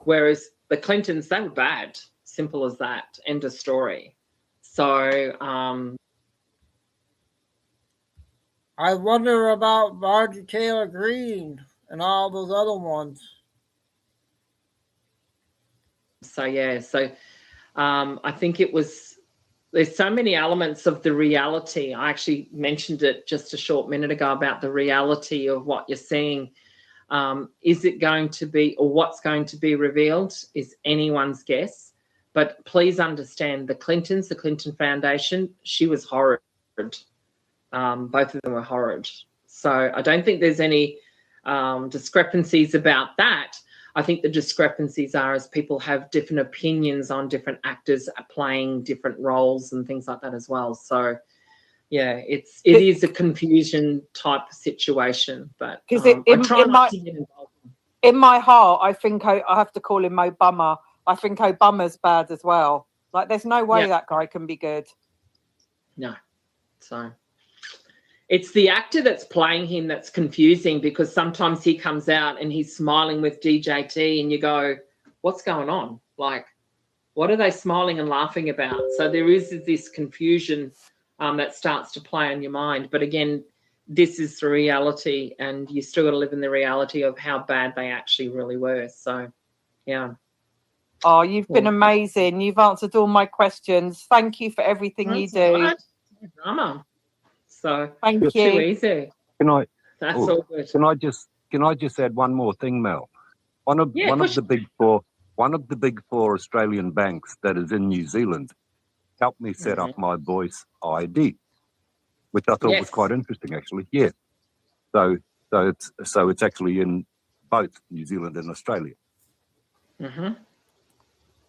whereas the Clintons, they were bad. Simple as that. End of story. So I wonder about Marjorie Taylor Greene and all those other ones. So yeah, I think there's so many elements of the reality. I actually mentioned it just a short minute ago about the reality of what you're seeing. Is it going to be, or what's going to be revealed is anyone's guess. But please understand, the Clintons, the Clinton Foundation, she was horrid. Both of them were horrid. So I don't think there's any discrepancies about that. I think the discrepancies are as people have different opinions on different actors playing different roles and things like that as well. So yeah, it is a confusion type situation, but I try not to get involved. In my heart, I think I have to call him Obama. I think Obama's bad as well. Like, there's no way that guy can be good. No. So it's the actor that's playing him that's confusing, because sometimes he comes out and he's smiling with DJT and you go, what's going on? Like, what are they smiling and laughing about? So there is this confusion that starts to play on your mind. But again, this is the reality, and you still got to live in the reality of how bad they actually really were. So, yeah. Oh, you've been amazing. You've answered all my questions. Thank you for everything you do. Right. Drama. So thank you. Too easy. Can I? That's all good. Can I just add one more thing, Mel? One of the big four Australian banks that is in New Zealand helped me set up my voice ID, which I thought was quite interesting, actually. Yeah. So it's actually in both New Zealand and Australia. Mm-hmm.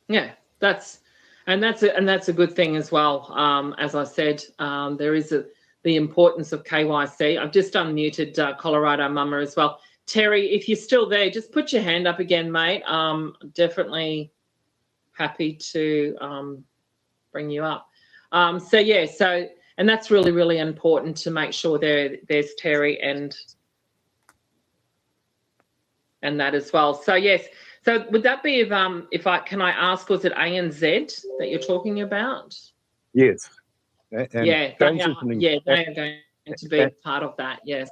Yeah, that's a good thing as well. As I said, there is the importance of KYC. I've just unmuted Colorado Mama as well. Terry, if you're still there, just put your hand up again, mate. Definitely happy to bring you up. And that's really, really important to make sure there's Terry and that as well. So yes. So would that be can I ask, was it ANZ that you're talking about? Yes. They are going to be part of that, yes.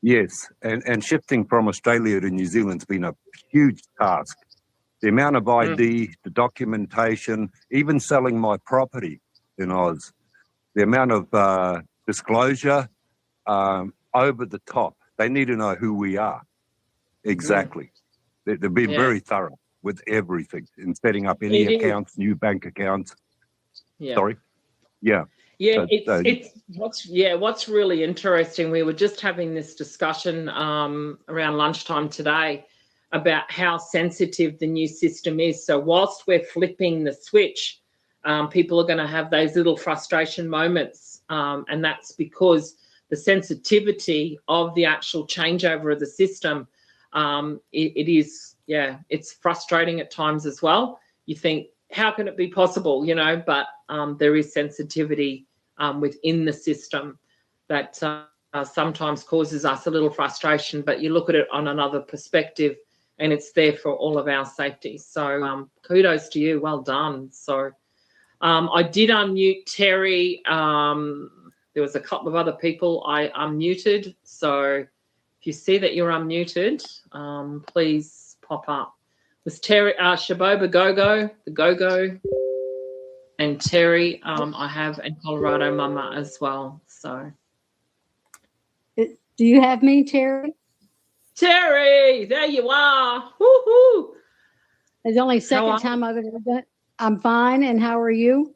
Yes, and shifting from Australia to New Zealand's been a huge task. The amount of ID, the documentation, even selling my property in Oz, the amount of disclosure over the top. They need to know who we are. Exactly. They've been very thorough with everything in setting up any accounts, new bank accounts. Yeah. Sorry? Yeah. Yeah, what's really interesting, we were just having this discussion around lunchtime today about how sensitive the new system is. So whilst we're flipping the switch, people are going to have those little frustration moments, and that's because the sensitivity of the actual changeover of the system, it's frustrating at times as well. You think, how can it be possible, but there is sensitivity within the system that sometimes causes us a little frustration, but you look at it on another perspective and it's there for all of our safety. So kudos to you, well done. So I did unmute Terry. There was a couple of other people I unmuted. So if you see that you're unmuted, please pop up. Was Terry, Shaboba Gogo, the Gogo, and Terry, I have, and Colorado Mama as well. So, do you have me, Terry? Terry, there you are. Woohoo! It's the only second time I've ever done. I'm fine. And how are you?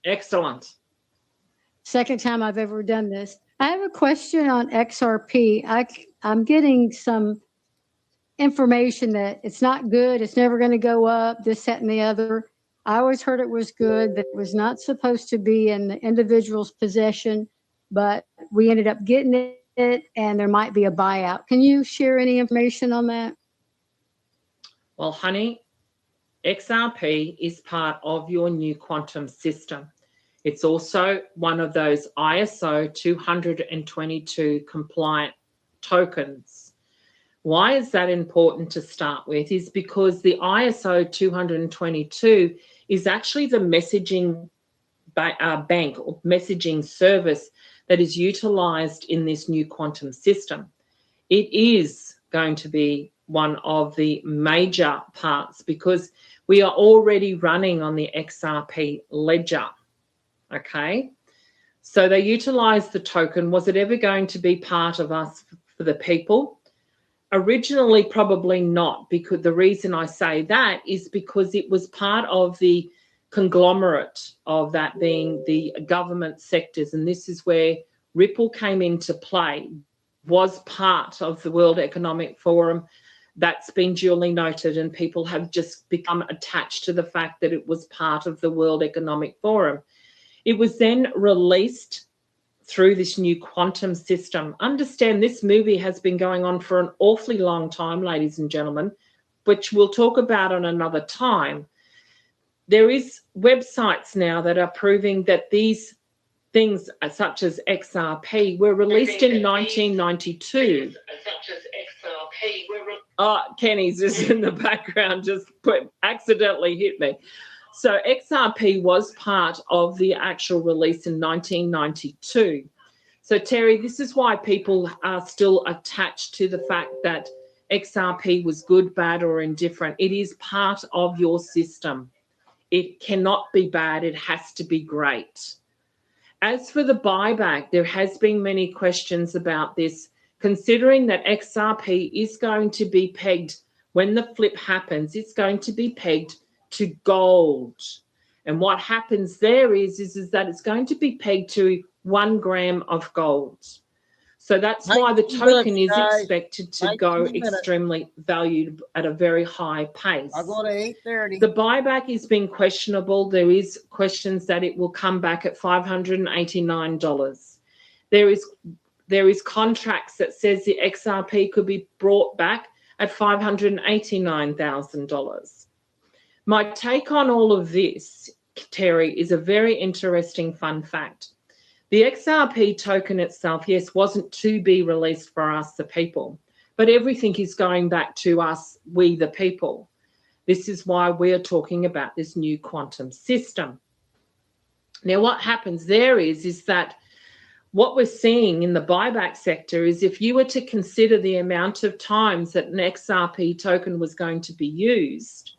Excellent. Second time I've ever done this. I have a question on XRP. I'm getting some information that it's not good. It's never going to go up, this, that, and the other. I always heard it was good, that it was not supposed to be in the individual's possession, but we ended up getting it and there might be a buyout. Can you share any information on that? Well, honey, XRP is part of your new quantum system. It's also one of those ISO 222 compliant tokens. Why is that important to start with? Is because the ISO 222 is actually the messaging bank or messaging service that is utilized in this new quantum system. It is going to be one of the major parts because we are already running on the XRP ledger. Okay, so they utilized the token. Was it ever going to be part of us for the people? Originally, probably not, because the reason I say that is because it was part of the conglomerate of that being the government sectors. And this is where Ripple came into play, was part of the World Economic Forum. That's been duly noted, and people have just become attached to the fact that it was part of the World Economic Forum. It was then released through this new quantum system. Understand this movie has been going on for an awfully long time, ladies and gentlemen, which we'll talk about on another time. There is websites now that are proving that these things such as XRP were released in 1992. Oh, Kenny's just in the background, just accidentally hit me. So XRP was part of the actual release in 1992. So Terry, this is why people are still attached to the fact that XRP was good, bad, or indifferent. It is part of your system. It cannot be bad. It has to be great. As for the buyback, there has been many questions about this, considering that XRP is going to be pegged, when the flip happens, it's going to be pegged to gold. And what happens there is that it's going to be pegged to 1 gram of gold. So that's why the token is expected to go extremely valued at a very high pace. I'll go to 8:30. The buyback has been questionable. There is questions that it will come back at $589. There is contracts that says the XRP could be brought back at $589,000. My take on all of this, Terry, is a very interesting fun fact. The XRP token itself, yes, wasn't to be released for us, the people, but everything is going back to us, we the people. This is why we're talking about this new quantum system. Now, what happens there is that what we're seeing in the buyback sector is if you were to consider the amount of times that an XRP token was going to be used,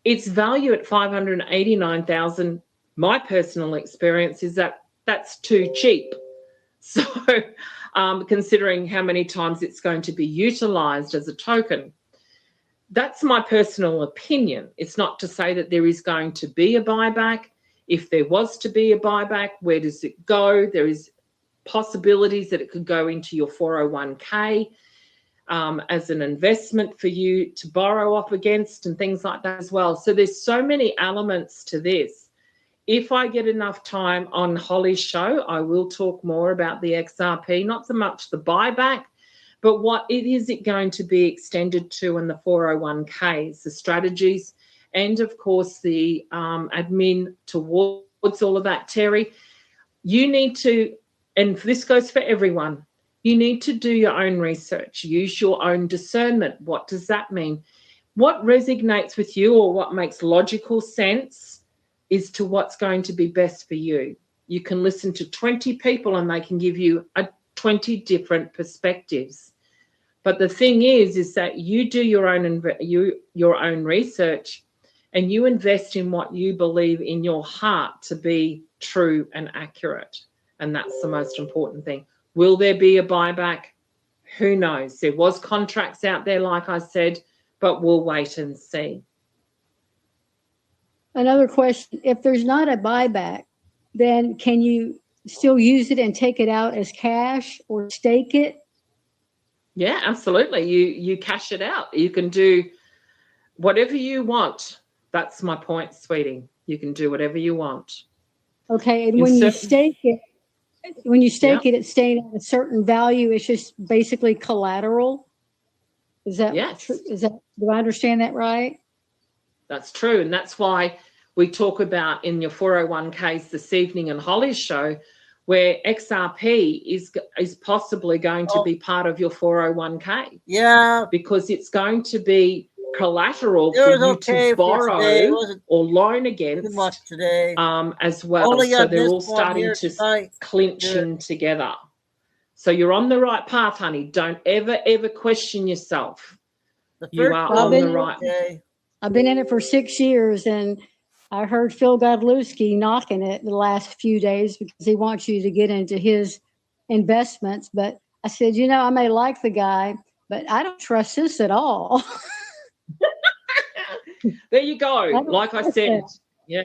its value at $589,000, my personal experience is that that's too cheap. So considering how many times it's going to be utilized as a token, that's my personal opinion. It's not to say that there is going to be a buyback. If there was to be a buyback, where does it go? There is possibilities that it could go into your 401k as an investment for you to borrow off against and things like that as well. So there's so many elements to this. If I get enough time on Holly's show, I will talk more about the XRP, not so much the buyback, but what is it going to be extended to in the 401ks, the strategies, and of course the admin towards all of that. Terry, you need to, and this goes for everyone, you need to do your own research, use your own discernment. What does that mean? What resonates with you or what makes logical sense is to what's going to be best for you. You can listen to 20 people and they can give you 20 different perspectives. But the thing is that you do your own research and you invest in what you believe in your heart to be true and accurate. And that's the most important thing. Will there be a buyback? Who knows? There was contracts out there, like I said, but we'll wait and see. Another question, if there's not a buyback, then can you still use it and take it out as cash or stake it? Yeah, absolutely. You cash it out. You can do whatever you want. That's my point, sweetie. You can do whatever you want. Okay, and when you stake it, it's staying at a certain value. It's just basically collateral. Is that yes? Do I understand that right? That's true, and that's why we talk about in your 401ks this evening and Holly's show, where XRP is possibly going to be part of your 401k. Yeah, because it's going to be collateral for you to borrow or loan against too much today. As well. Only So got they're this all one starting here to tonight. clinch in together. So you're on the right path, honey. Don't ever question yourself. You are on the right. I've been in it for 6 years, and I heard Phil Godlewski knocking it the last few days because he wants you to get into his investments. But I said, I may like the guy, but I don't trust this at all. There you go. Like I said, yeah.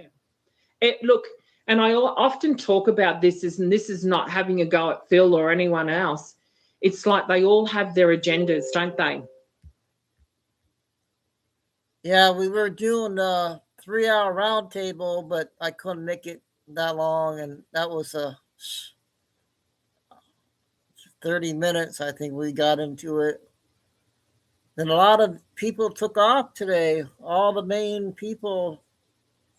Look, and I often talk about this, and this is not having a go at Phil or anyone else. It's like they all have their agendas, don't they? Yeah, we were doing a 3-hour roundtable, but I couldn't make it that long, and that was 30 minutes. I think we got into it. And a lot of people took off today. All the main people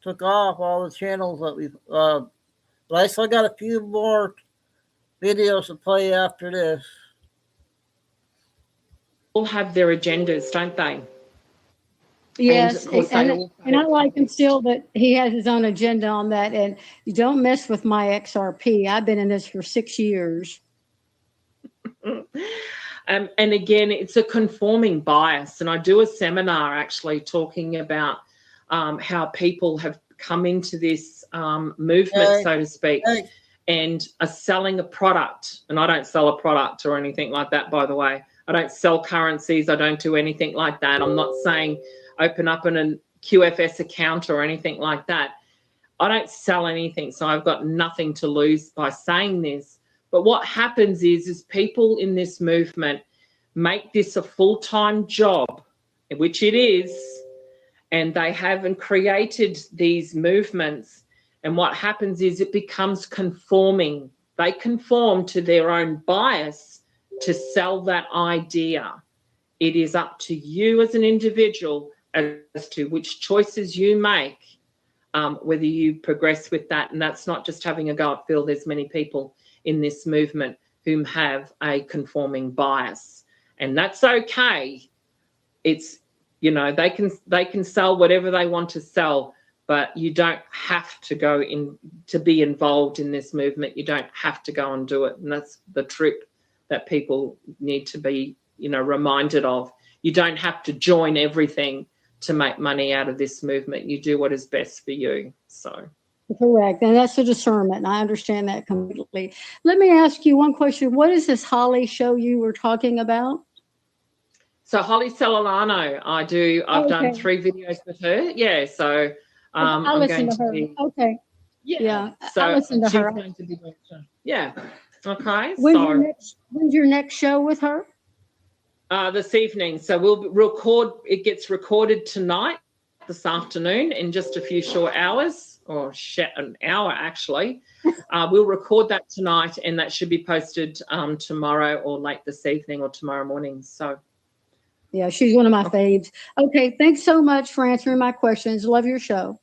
took off, all the channels that we. But I still got a few more videos to play after this. All have their agendas, don't they? Yes, and I like him still, but he has his own agenda on that. And you don't mess with my XRP. I've been in this for 6 years. And again, it's a conforming bias. And I do a seminar actually talking about how people have come into this movement, so to speak, and are selling a product. And I don't sell a product or anything like that, by the way. I don't sell currencies. I don't do anything like that. I'm not saying open up a QFS account or anything like that. I don't sell anything, so I've got nothing to lose by saying this. But what happens is people in this movement make this a full-time job, which it is, and they haven't created these movements. And what happens is it becomes conforming. They conform to their own bias to sell that idea. It is up to you as an individual as to which choices you make, whether you progress with that. And that's not just having a go at Phil. There's many people in this movement who have a conforming bias, and that's okay. It's, they can sell whatever they want to sell, but you don't have to go in to be involved in this movement. You don't have to go and do it. And that's the trick that people need to be, reminded of. You don't have to join everything to make money out of this movement. You do what is best for you. So correct. And that's the discernment. And I understand that completely. Let me ask you one question. What is this Holly show you were talking about? So Holly Celolano, I've done 3 videos with her. Yeah. So I'll listen to her. Okay. Yeah. So I'll listen to her. Going to be yeah. Okay. When's your next show with her? This evening. So we'll record. It gets recorded tonight, this afternoon, in just a few short hours, or an hour actually. We'll record that tonight, and that should be posted tomorrow or late this evening or tomorrow morning. So. Yeah, she's one of my faves. Okay, thanks so much for answering my questions. Love your show.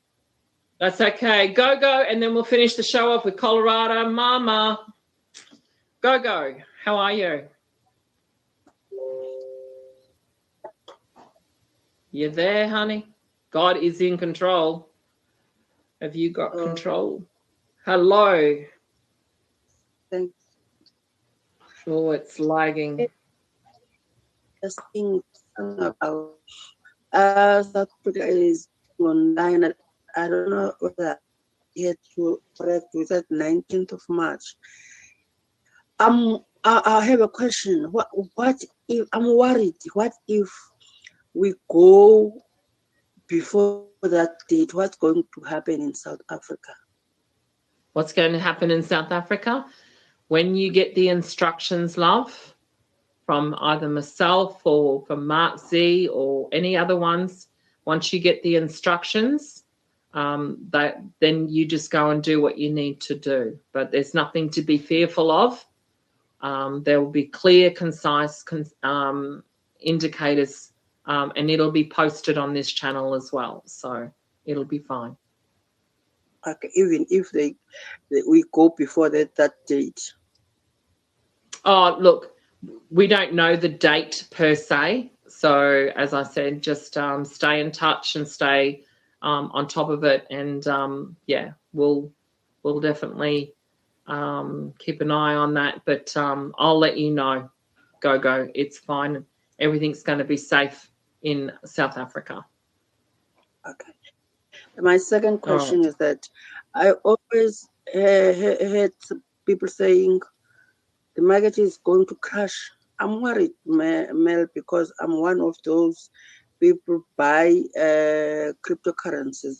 That's okay. Go, and then we'll finish the show off with Colorado Mama. Go. How are you? You there, honey? God is in control. Have you got control? Hello. Thanks. Oh, it's lagging. Just think about South Africa is online. I don't know whether yet to correct with that 19th of March. I have a question. What if I'm worried? What if we go before that date, what's going to happen in South Africa? What's going to happen in South Africa? When you get the instructions, love, from either myself or from Mark Z or any other ones, once you get the instructions, then you just go and do what you need to do. But there's nothing to be fearful of. There will be clear, concise indicators, and it'll be posted on this channel as well. So it'll be fine. Okay, even if we go before that date. Oh, look, we don't know the date per se. So as I said, just stay in touch and stay on top of it. And yeah, we'll definitely keep an eye on that. But I'll let you know. Go. It's fine. Everything's going to be safe in South Africa. Okay. My second question is that I always heard people saying the market is going to crash. I'm worried, Mel, because I'm one of those people buy cryptocurrencies,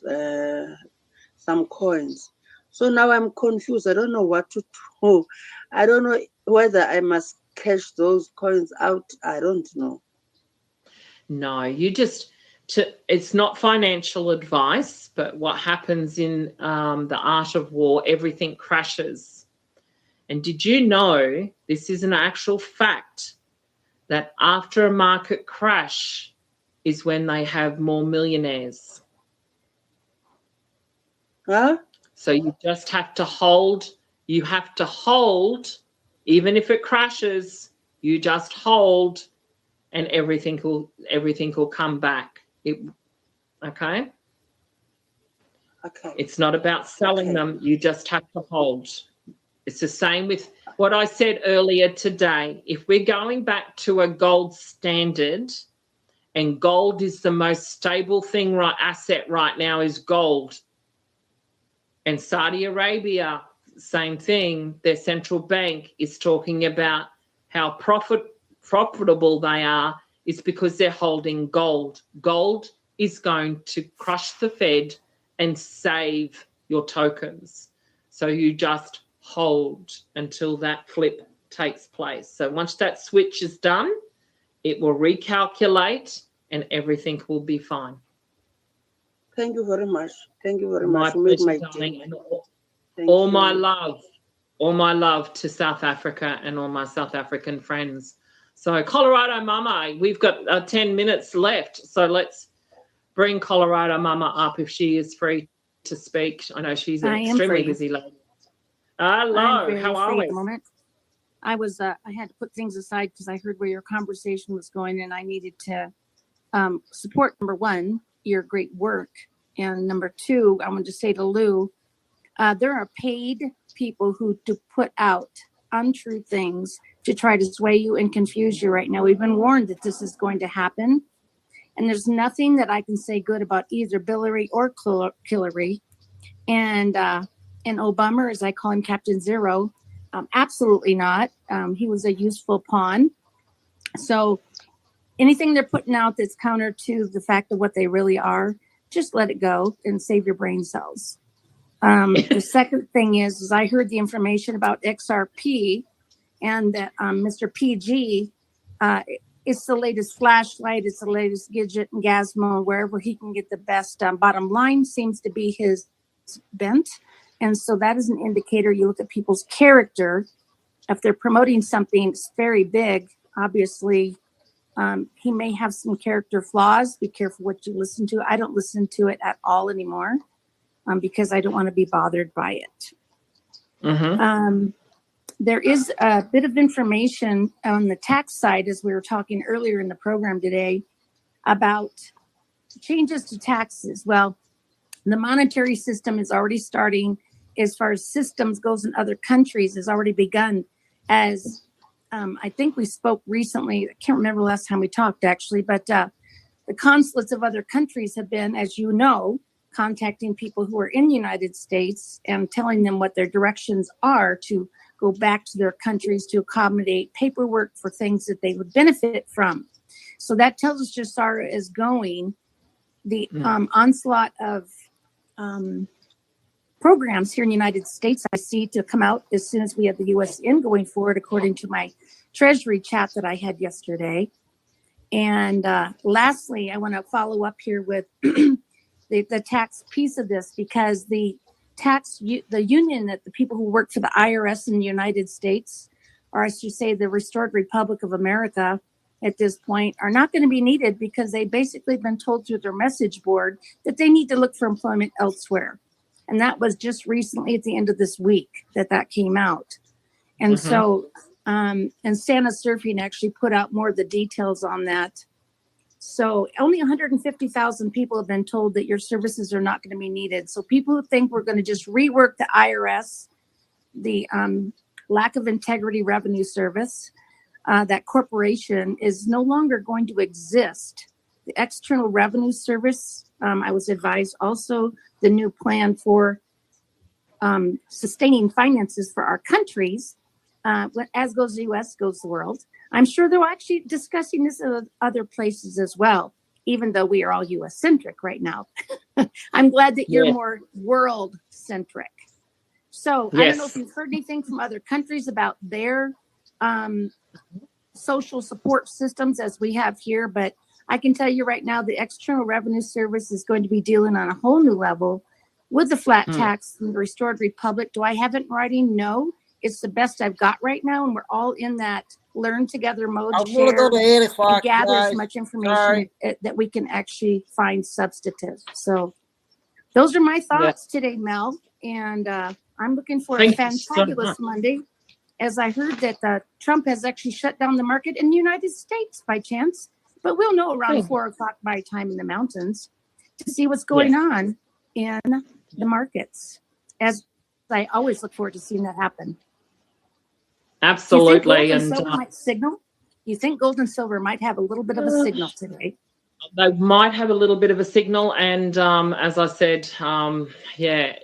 some coins. So now I'm confused. I don't know what to do. I don't know whether I must cash those coins out. I don't know. No, it's not financial advice, but what happens in the art of war, everything crashes. And did you know, this is an actual fact, that after a market crash is when they have more millionaires? Huh? So you just have to hold. You have to hold, even if it crashes, you just hold, and everything will come back. Okay? Okay. It's not about selling them. You just have to hold. It's the same with what I said earlier today. If we're going back to a gold standard, and gold is the most stable asset right now is gold. And Saudi Arabia, same thing. Their central bank is talking about how profitable they are. It's because they're holding gold. Gold is going to crush the Fed and save your tokens. So you just hold until that flip takes place. So once that switch is done, it will recalculate and everything will be fine. Thank you very much. Thank you very My much. Make pleasure, my darling. day. And Thank all you. my love to South Africa and all my South African friends. So Colorado Mama, we've got 10 minutes left. So let's bring Colorado Mama up if she is free to speak. I know she's an extremely busy lady. Hello, how are we? I had to put things aside because I heard where your conversation was going, and I needed to support, number one, your great work, and number two, I want to say to Lou, there are paid people who to put out untrue things to try to sway you and confuse you right now. We've been warned that this is going to happen, and there's nothing that I can say good about either Billary or Hillary, and Obama, as I call him, Captain Zero. Absolutely not. He was a useful pawn. So anything they're putting out that's counter to the fact of what they really are, just let it go and save your brain cells. The second thing is I heard the information about XRP and that Mr. PG, it's the latest flashlight, it's the latest Gidget and Gazmo, wherever he can get the best bottom line seems to be his bent. And so that is an indicator. You look at people's character. If they're promoting something very big, obviously, he may have some character flaws. Be careful what you listen to. I don't listen to it at all anymore because I don't want to be bothered by it. Mm-hmm. There is a bit of information on the tax side, as we were talking earlier in the program today, about changes to taxes. Well, the monetary system is already starting, as far as systems goes in other countries, has already begun. As I think we spoke recently, I can't remember the last time we talked actually, but the consulates of other countries have been, as you know, contacting people who are in the United States and telling them what their directions are to go back to their countries to accommodate paperwork for things that they would benefit from. So that tells us just as far as going, the onslaught of programs here in the United States I see to come out as soon as we have the U.S. in going forward, according to my Treasury chat that I had yesterday. And lastly, I want to follow up here with the tax piece of this, because the union, that the people who work for the IRS in the United States, or I should say the Restored Republic of America at this point, are not going to be needed, because they basically been told through their message board that they need to look for employment elsewhere. And that was just recently at the end of this week that came out. And so, and Santa Surfing actually put out more of the details on that. So only 150,000 people have been told that your services are not going to be needed. So people who think we're going to just rework the IRS, the lack of integrity revenue service, that corporation is no longer going to exist. The External Revenue Service, I was advised also the new plan for sustaining finances for our countries, as goes the U.S., goes the world. I'm sure they're actually discussing this in other places as well, even though we are all U.S.-centric right now. I'm glad that you're more world-centric. So I don't know if you've heard anything from other countries about their social support systems as we have here, but I can tell you right now, the External Revenue Service is going to be dealing on a whole new level with the flat tax from the Restored Republic. Do I have it in writing? No. It's the best I've got right now, and we're all in that learn together mode. I'm going to go to 8 o'clock, and gather guys. as much information that we can actually find substantive. So those are my thoughts today, Mel. And I'm looking for a fantabulous Monday, as I heard that Trump has actually shut down the market in the United States by chance. But we'll know around 4 o'clock my time in the mountains to see what's going on in the markets. As I always look forward to seeing that happen. Absolutely. Do you think gold and silver might signal? You think gold and silver might have a little bit of a signal today? They might have a little bit of a signal. And as I said,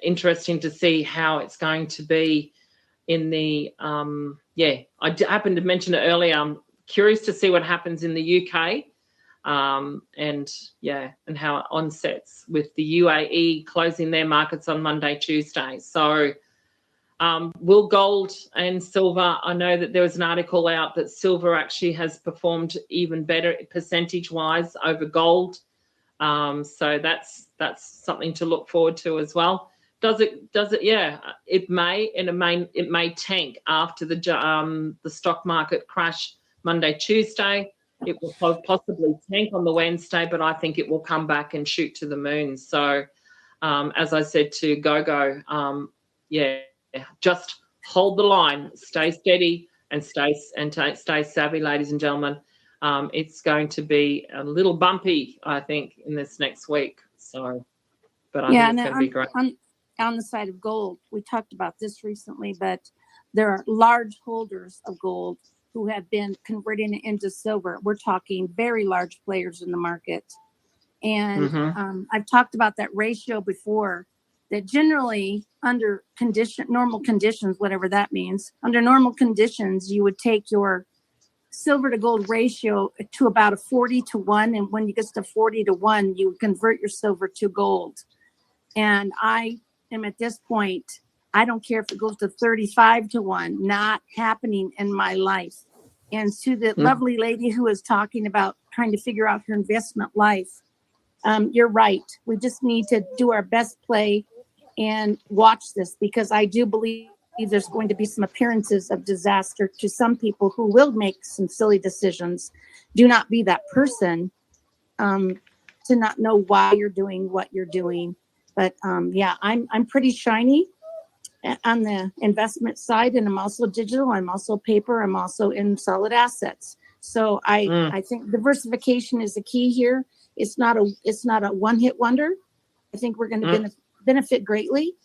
interesting to see how it's going to be in the, I happened to mention it earlier. I'm curious to see what happens in the UK. And how it onsets with the UAE closing their markets on Monday, Tuesday. So will gold and silver, I know that there was an article out that silver actually has performed even better percentage-wise over gold. So that's something to look forward to as well. Does it? Yeah, it may, and it may tank after the stock market crash Monday, Tuesday. It will possibly tank on the Wednesday, but I think it will come back and shoot to the moon. So, as I said to Gogo, just hold the line, stay steady, and stay savvy, ladies and gentlemen. It's going to be a little bumpy, I think, in this next week. So, but I think it's going to be great. On the side of gold, we talked about this recently, but there are large holders of gold who have been converting it into silver. We're talking very large players in the market. And I've talked about that ratio before, that generally under normal conditions, whatever that means, under normal conditions, you would take your silver to gold ratio to about a 40-1. And when you get to 40-1, you would convert your silver to gold. And I am at this point, I don't care if it goes to 35-1, not happening in my life. And to the lovely lady who is talking about trying to figure out her investment life, you're right. We just need to do our best play and watch this, because I do believe there's going to be some appearances of disaster to some people who will make some silly decisions. Do not be that person to not know why you're doing what you're doing. But I'm pretty shiny on the investment side, and I'm also digital, I'm also paper, I'm also in solid assets. So I think diversification is the key here. It's not a one-hit wonder. I think we're going to benefit greatly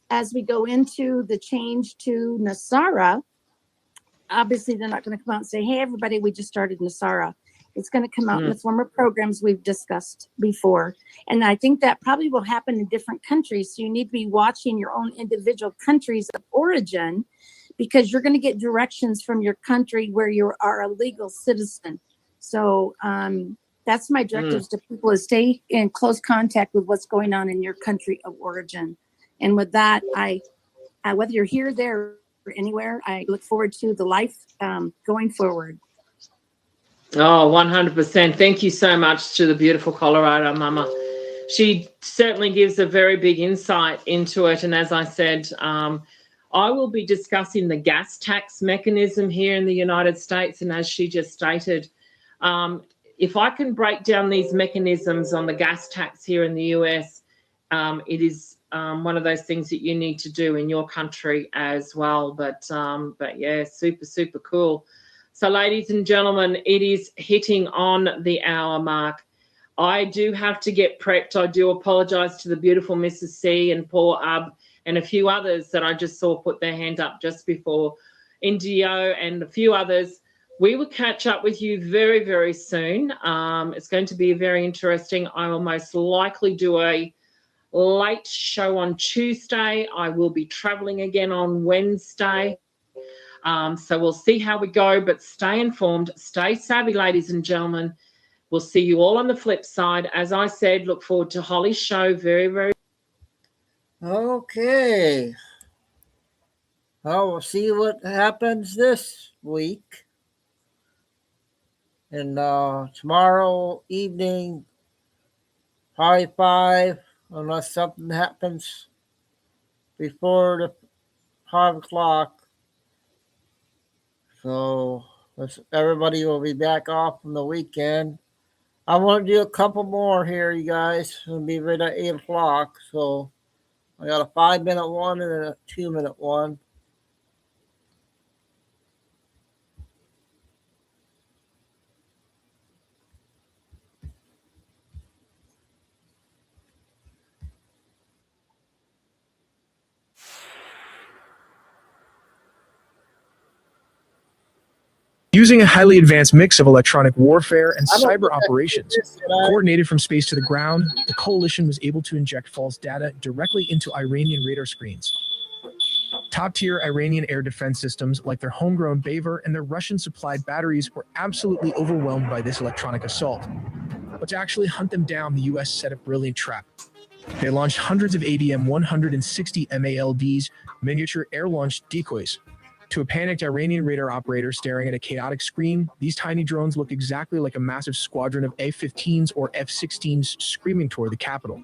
as we go into the change to NESARA. Obviously, they're not going to come out and say, hey, everybody, we just started NESARA. It's going to come out in the form of programs we've discussed before. And I think that probably will happen in different countries. So you need to be watching your own individual countries of origin, because you're going to get directions from your country where you are a legal citizen. So That's my directives to people, is stay in close contact with what's going on in your country of origin. And with that, I whether you're here, there, or anywhere, I look forward to the life going forward. Oh, 100%. Thank you so much to the beautiful Colorado mama. She certainly gives a very big insight into it. And as I said, I will be discussing the gas tax mechanism here in the United States. And as she just stated, if I can break down these mechanisms on the gas tax here in the US, it is one of those things that you need to do in your country as well. But yeah, super, super cool. So, ladies and gentlemen, it is hitting on the hour mark. I do have to get prepped. I do apologize to the beautiful Mrs. C and Paul Ub and a few others that I just saw put their hand up just before, Indio and a few others. We will catch up with you very, very soon. It's going to be very interesting. I will most likely do a late show on Tuesday. I will be traveling again on Wednesday. So we'll see how we go, but stay informed, stay savvy, ladies and gentlemen. We'll see you all on the flip side. As I said, look forward to Holly's show very, very. Okay. Well, we'll see what happens this week. And tomorrow evening, probably 5, unless something happens before the 5 o'clock. So everybody will be back off from the weekend. I want to do a couple more here, you guys. It'll be right at 8 o'clock. So I got a 5-minute one and a 2-minute one. Using a highly advanced mix of electronic warfare and cyber operations, coordinated from space to the ground, the coalition was able to inject false data directly into Iranian radar screens. Top-tier Iranian air defense systems, like their homegrown Baver and their Russian-supplied batteries, were absolutely overwhelmed by this electronic assault. But to actually hunt them down, the U.S. set a brilliant trap. They launched hundreds of ADM-160 MALDs, miniature air-launched decoys. To a panicked Iranian radar operator staring at a chaotic screen, these tiny drones look exactly like a massive squadron of A-15s or F-16s screaming toward the capital.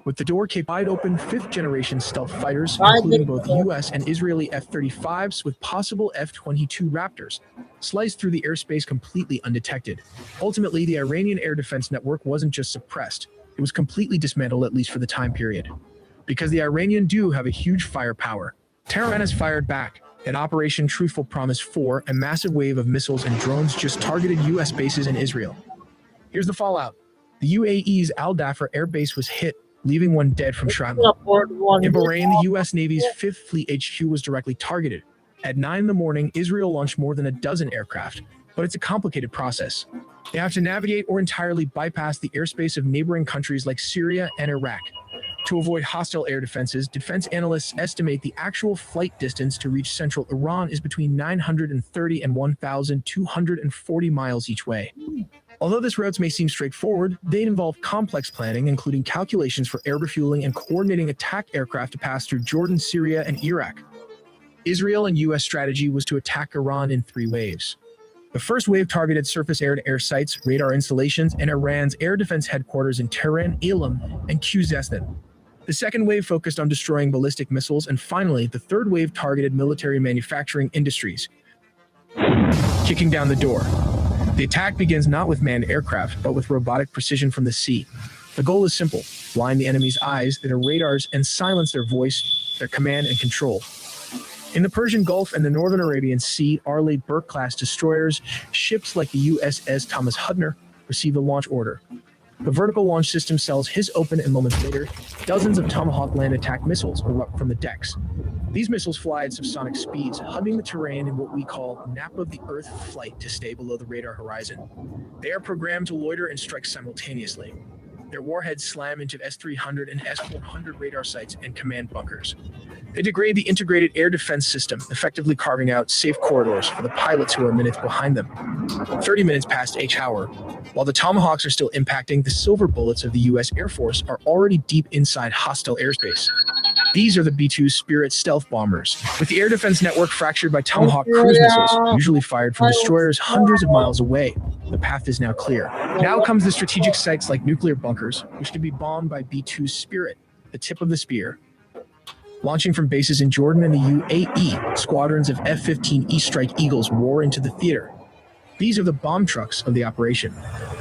With the door kept wide open, 5th-generation stealth fighters, including both U.S. and Israeli F-35s with possible F-22 Raptors, sliced through the airspace completely undetected. Ultimately, the Iranian air defense network wasn't just suppressed, it was completely dismantled, at least for the time period. Because the Iranian do have a huge firepower. Tehran has fired back. In Operation Truthful Promise 4, a massive wave of missiles and drones just targeted U.S. bases in Israel. Here's the fallout. The UAE's Al Dhafar air base was hit, leaving one dead from shrapnel. In Bahrain, the U.S. Navy's 5th Fleet HQ was directly targeted. At 9 in the morning, Israel launched more than a dozen aircraft, but it's a complicated process. They have to navigate or entirely bypass the airspace of neighboring countries like Syria and Iraq. To avoid hostile air defenses, defense analysts estimate the actual flight distance to reach central Iran is between 930 and 1,240 miles each way. Although these routes may seem straightforward, they involve complex planning, including calculations for air refueling and coordinating attack aircraft to pass through Jordan, Syria, and Iraq. Israel and U.S. strategy was to attack Iran in 3 waves. The first wave targeted surface air-to-air sites, radar installations, and Iran's air defense headquarters in Tehran, Elam, and Khuzestan. The second wave focused on destroying ballistic missiles, and finally, the third wave targeted military manufacturing industries. Kicking down the door. The attack begins not with manned aircraft, but with robotic precision from the sea. The goal is simple: blind the enemy's eyes, their radars, and silence their voice, their command and control. In the Persian Gulf and the Northern Arabian Sea, Arleigh Burke-class destroyers, ships like the USS Thomas Hudner, receive the launch order. The vertical launch system cells hiss open, and moments later, dozens of Tomahawk land attack missiles erupt from the decks. These missiles fly at subsonic speeds, hugging the terrain in what we call nap-of-the-earth flight to stay below the radar horizon. They are programmed to loiter and strike simultaneously. Their warheads slam into S-300 and S-400 radar sites and command bunkers. They degrade the integrated air defense system, effectively carving out safe corridors for the pilots who are minutes behind them. 30 minutes past H hour. While the Tomahawks are still impacting, the silver bullets of the U.S. Air Force are already deep inside hostile airspace. These are the B-2 Spirit stealth bombers. With the air defense network fractured by Tomahawk cruise missiles, usually fired from destroyers hundreds of miles away, the path is now clear. Now comes the strategic sites like nuclear bunkers, which can be bombed by B-2 Spirit, the tip of the spear. Launching from bases in Jordan and the UAE, squadrons of F-15E Strike Eagles roar into the theater. These are the bomb trucks of the operation.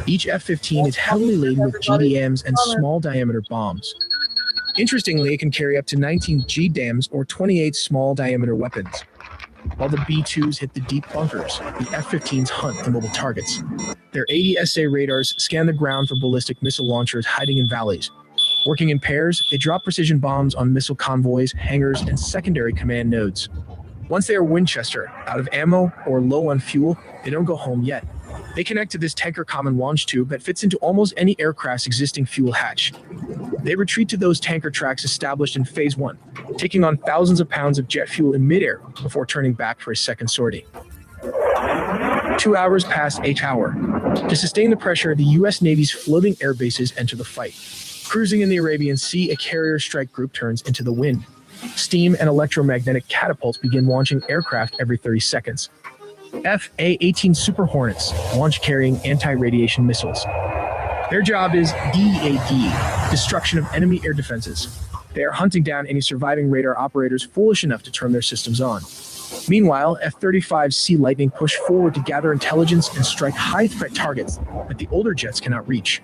Each F-15 is heavily laden with GDMs and small-diameter bombs. Interestingly, it can carry up to 19 GDAMs or 28 small-diameter weapons. While the B-2s hit the deep bunkers, the F-15s hunt the mobile targets. Their ADSA radars scan the ground for ballistic missile launchers hiding in valleys. Working in pairs, they drop precision bombs on missile convoys, hangars, and secondary command nodes. Once they are Winchester, out of ammo, or low on fuel, they don't go home yet. They connect to this tanker common launch tube that fits into almost any aircraft's existing fuel hatch. They retreat to those tanker tracks established in Phase 1, taking on thousands of pounds of jet fuel in midair before turning back for a second sortie. 2 hours past H hour. To sustain the pressure, the U.S. Navy's floating air bases enter the fight. Cruising in the Arabian Sea, a carrier strike group turns into the wind. Steam and electromagnetic catapults begin launching aircraft every 30 seconds. F-A-18 Super Hornets launch carrying anti-radiation missiles. Their job is DAD, destruction of enemy air defenses. They are hunting down any surviving radar operators foolish enough to turn their systems on. Meanwhile, F-35 Sea Lightning push forward to gather intelligence and strike high-threat targets that the older jets cannot reach.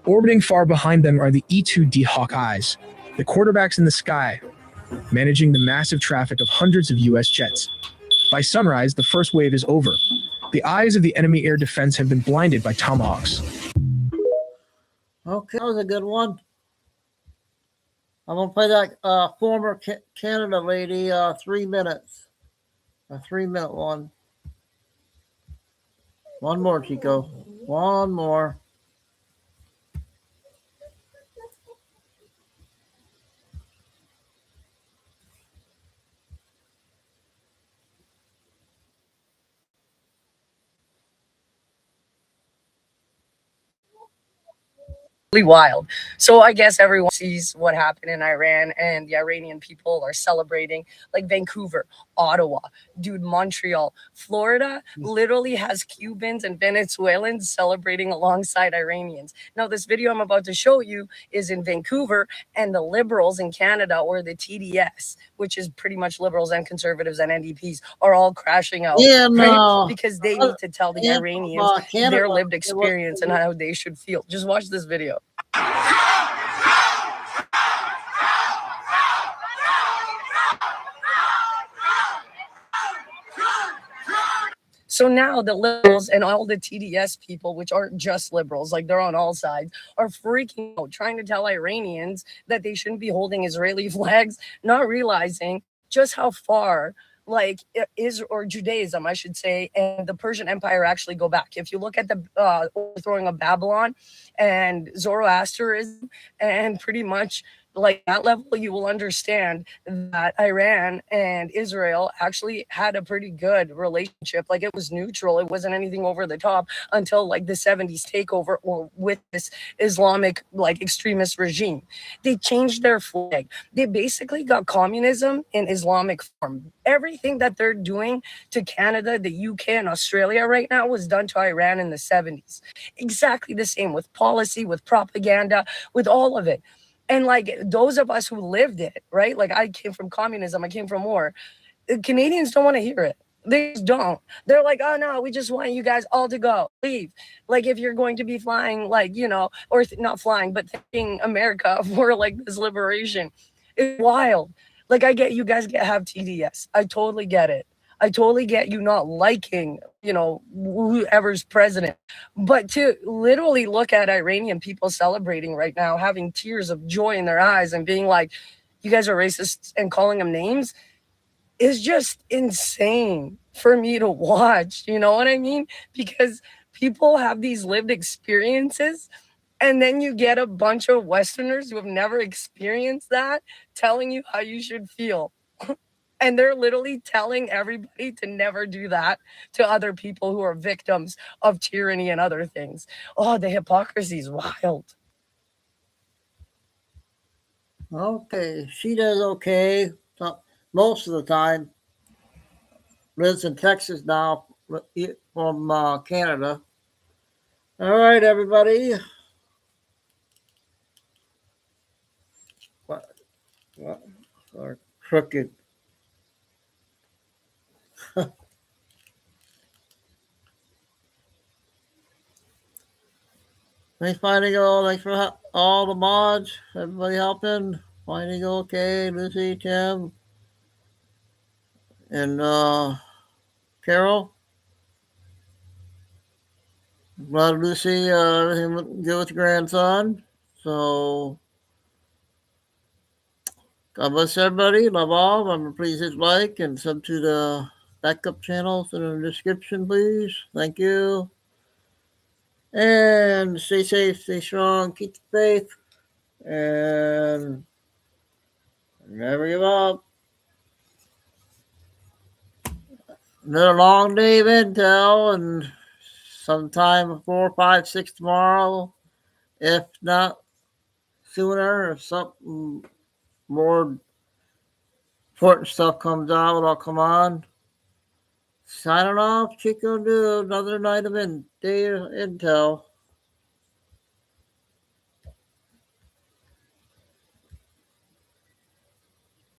Orbiting far behind them are the E-2D Hawkeyes, the quarterbacks in the sky, managing the massive traffic of hundreds of U.S. jets. By sunrise, the first wave is over. The eyes of the enemy air defense have been blinded by Tomahawks. Okay, that was a good one. I'm going to play that former Canada lady 3 minutes. A 3-minute one. One more, Chico. One more. Wild. So I guess everyone sees what happened in Iran, and the Iranian people are celebrating, like Vancouver, Ottawa, dude, Montreal, Florida literally has Cubans and Venezuelans celebrating alongside Iranians. Now, this video I'm about to show you is in Vancouver, and the Liberals in Canada, or the TDS, which is pretty much Liberals and Conservatives and NDPs, are all crashing out. Yeah, right? no. Because they need to tell the Iranians their lived experience and how they should feel. Just watch this video. So now the liberals and all the TDS people, which aren't just liberals, like they're on all sides, are freaking out, trying to tell Iranians that they shouldn't be holding Israeli flags, not realizing just how far like Judaism, I should say, and the Persian Empire actually go back. If you look at the overthrowing of Babylon and Zoroastrianism and pretty much like that level, you will understand that Iran and Israel actually had a pretty good relationship. Like it was neutral. It wasn't anything over the top until like the 70s takeover or with this Islamic like extremist regime. They changed their flag. They basically got communism in Islamic form. Everything that they're doing to Canada, the UK, and Australia right now was done to Iran in the 70s. Exactly the same with policy, with propaganda, with all of it. And like those of us who lived it, right? Like I came from communism, I came from war. Canadians don't want to hear it. They just don't. They're like, oh no, we just want you guys all to go, leave. Like if you're going to be flying, like, you know, or not flying, but thanking America for like this liberation. It's wild. Like I get you guys have TDS. I totally get it. I totally get you not liking, you know, whoever's president. But to literally look at Iranian people celebrating right now, having tears of joy in their eyes and being like, you guys are racist and calling them names is just insane for me to watch. You know what I mean? Because people have these lived experiences And then you get a bunch of Westerners who have never experienced that telling you how you should feel. And they're literally telling everybody to never do that to other people who are victims of tyranny and other things. Oh, the hypocrisy is wild. Okay, she does okay most of the time. Lives in Texas now from Canada. All right, everybody. What are crooked? Thanks, Fighting Eagle. Thanks for all the mods. Everybody helping. Fighting Eagle, okay. Lucy, Tim, and Carol. Glad Lucy, everything went good with your grandson. So, God bless everybody. Love all. Remember, please hit like and sub to the backup channels in the description, please. Thank you. And stay safe, stay strong, keep the faith, and never give up. Another long day of intel, and sometime 4, 5, 6 tomorrow, if not sooner, if something more important stuff comes out, I'll come on. Signing off, Chico. Do another night of day of intel.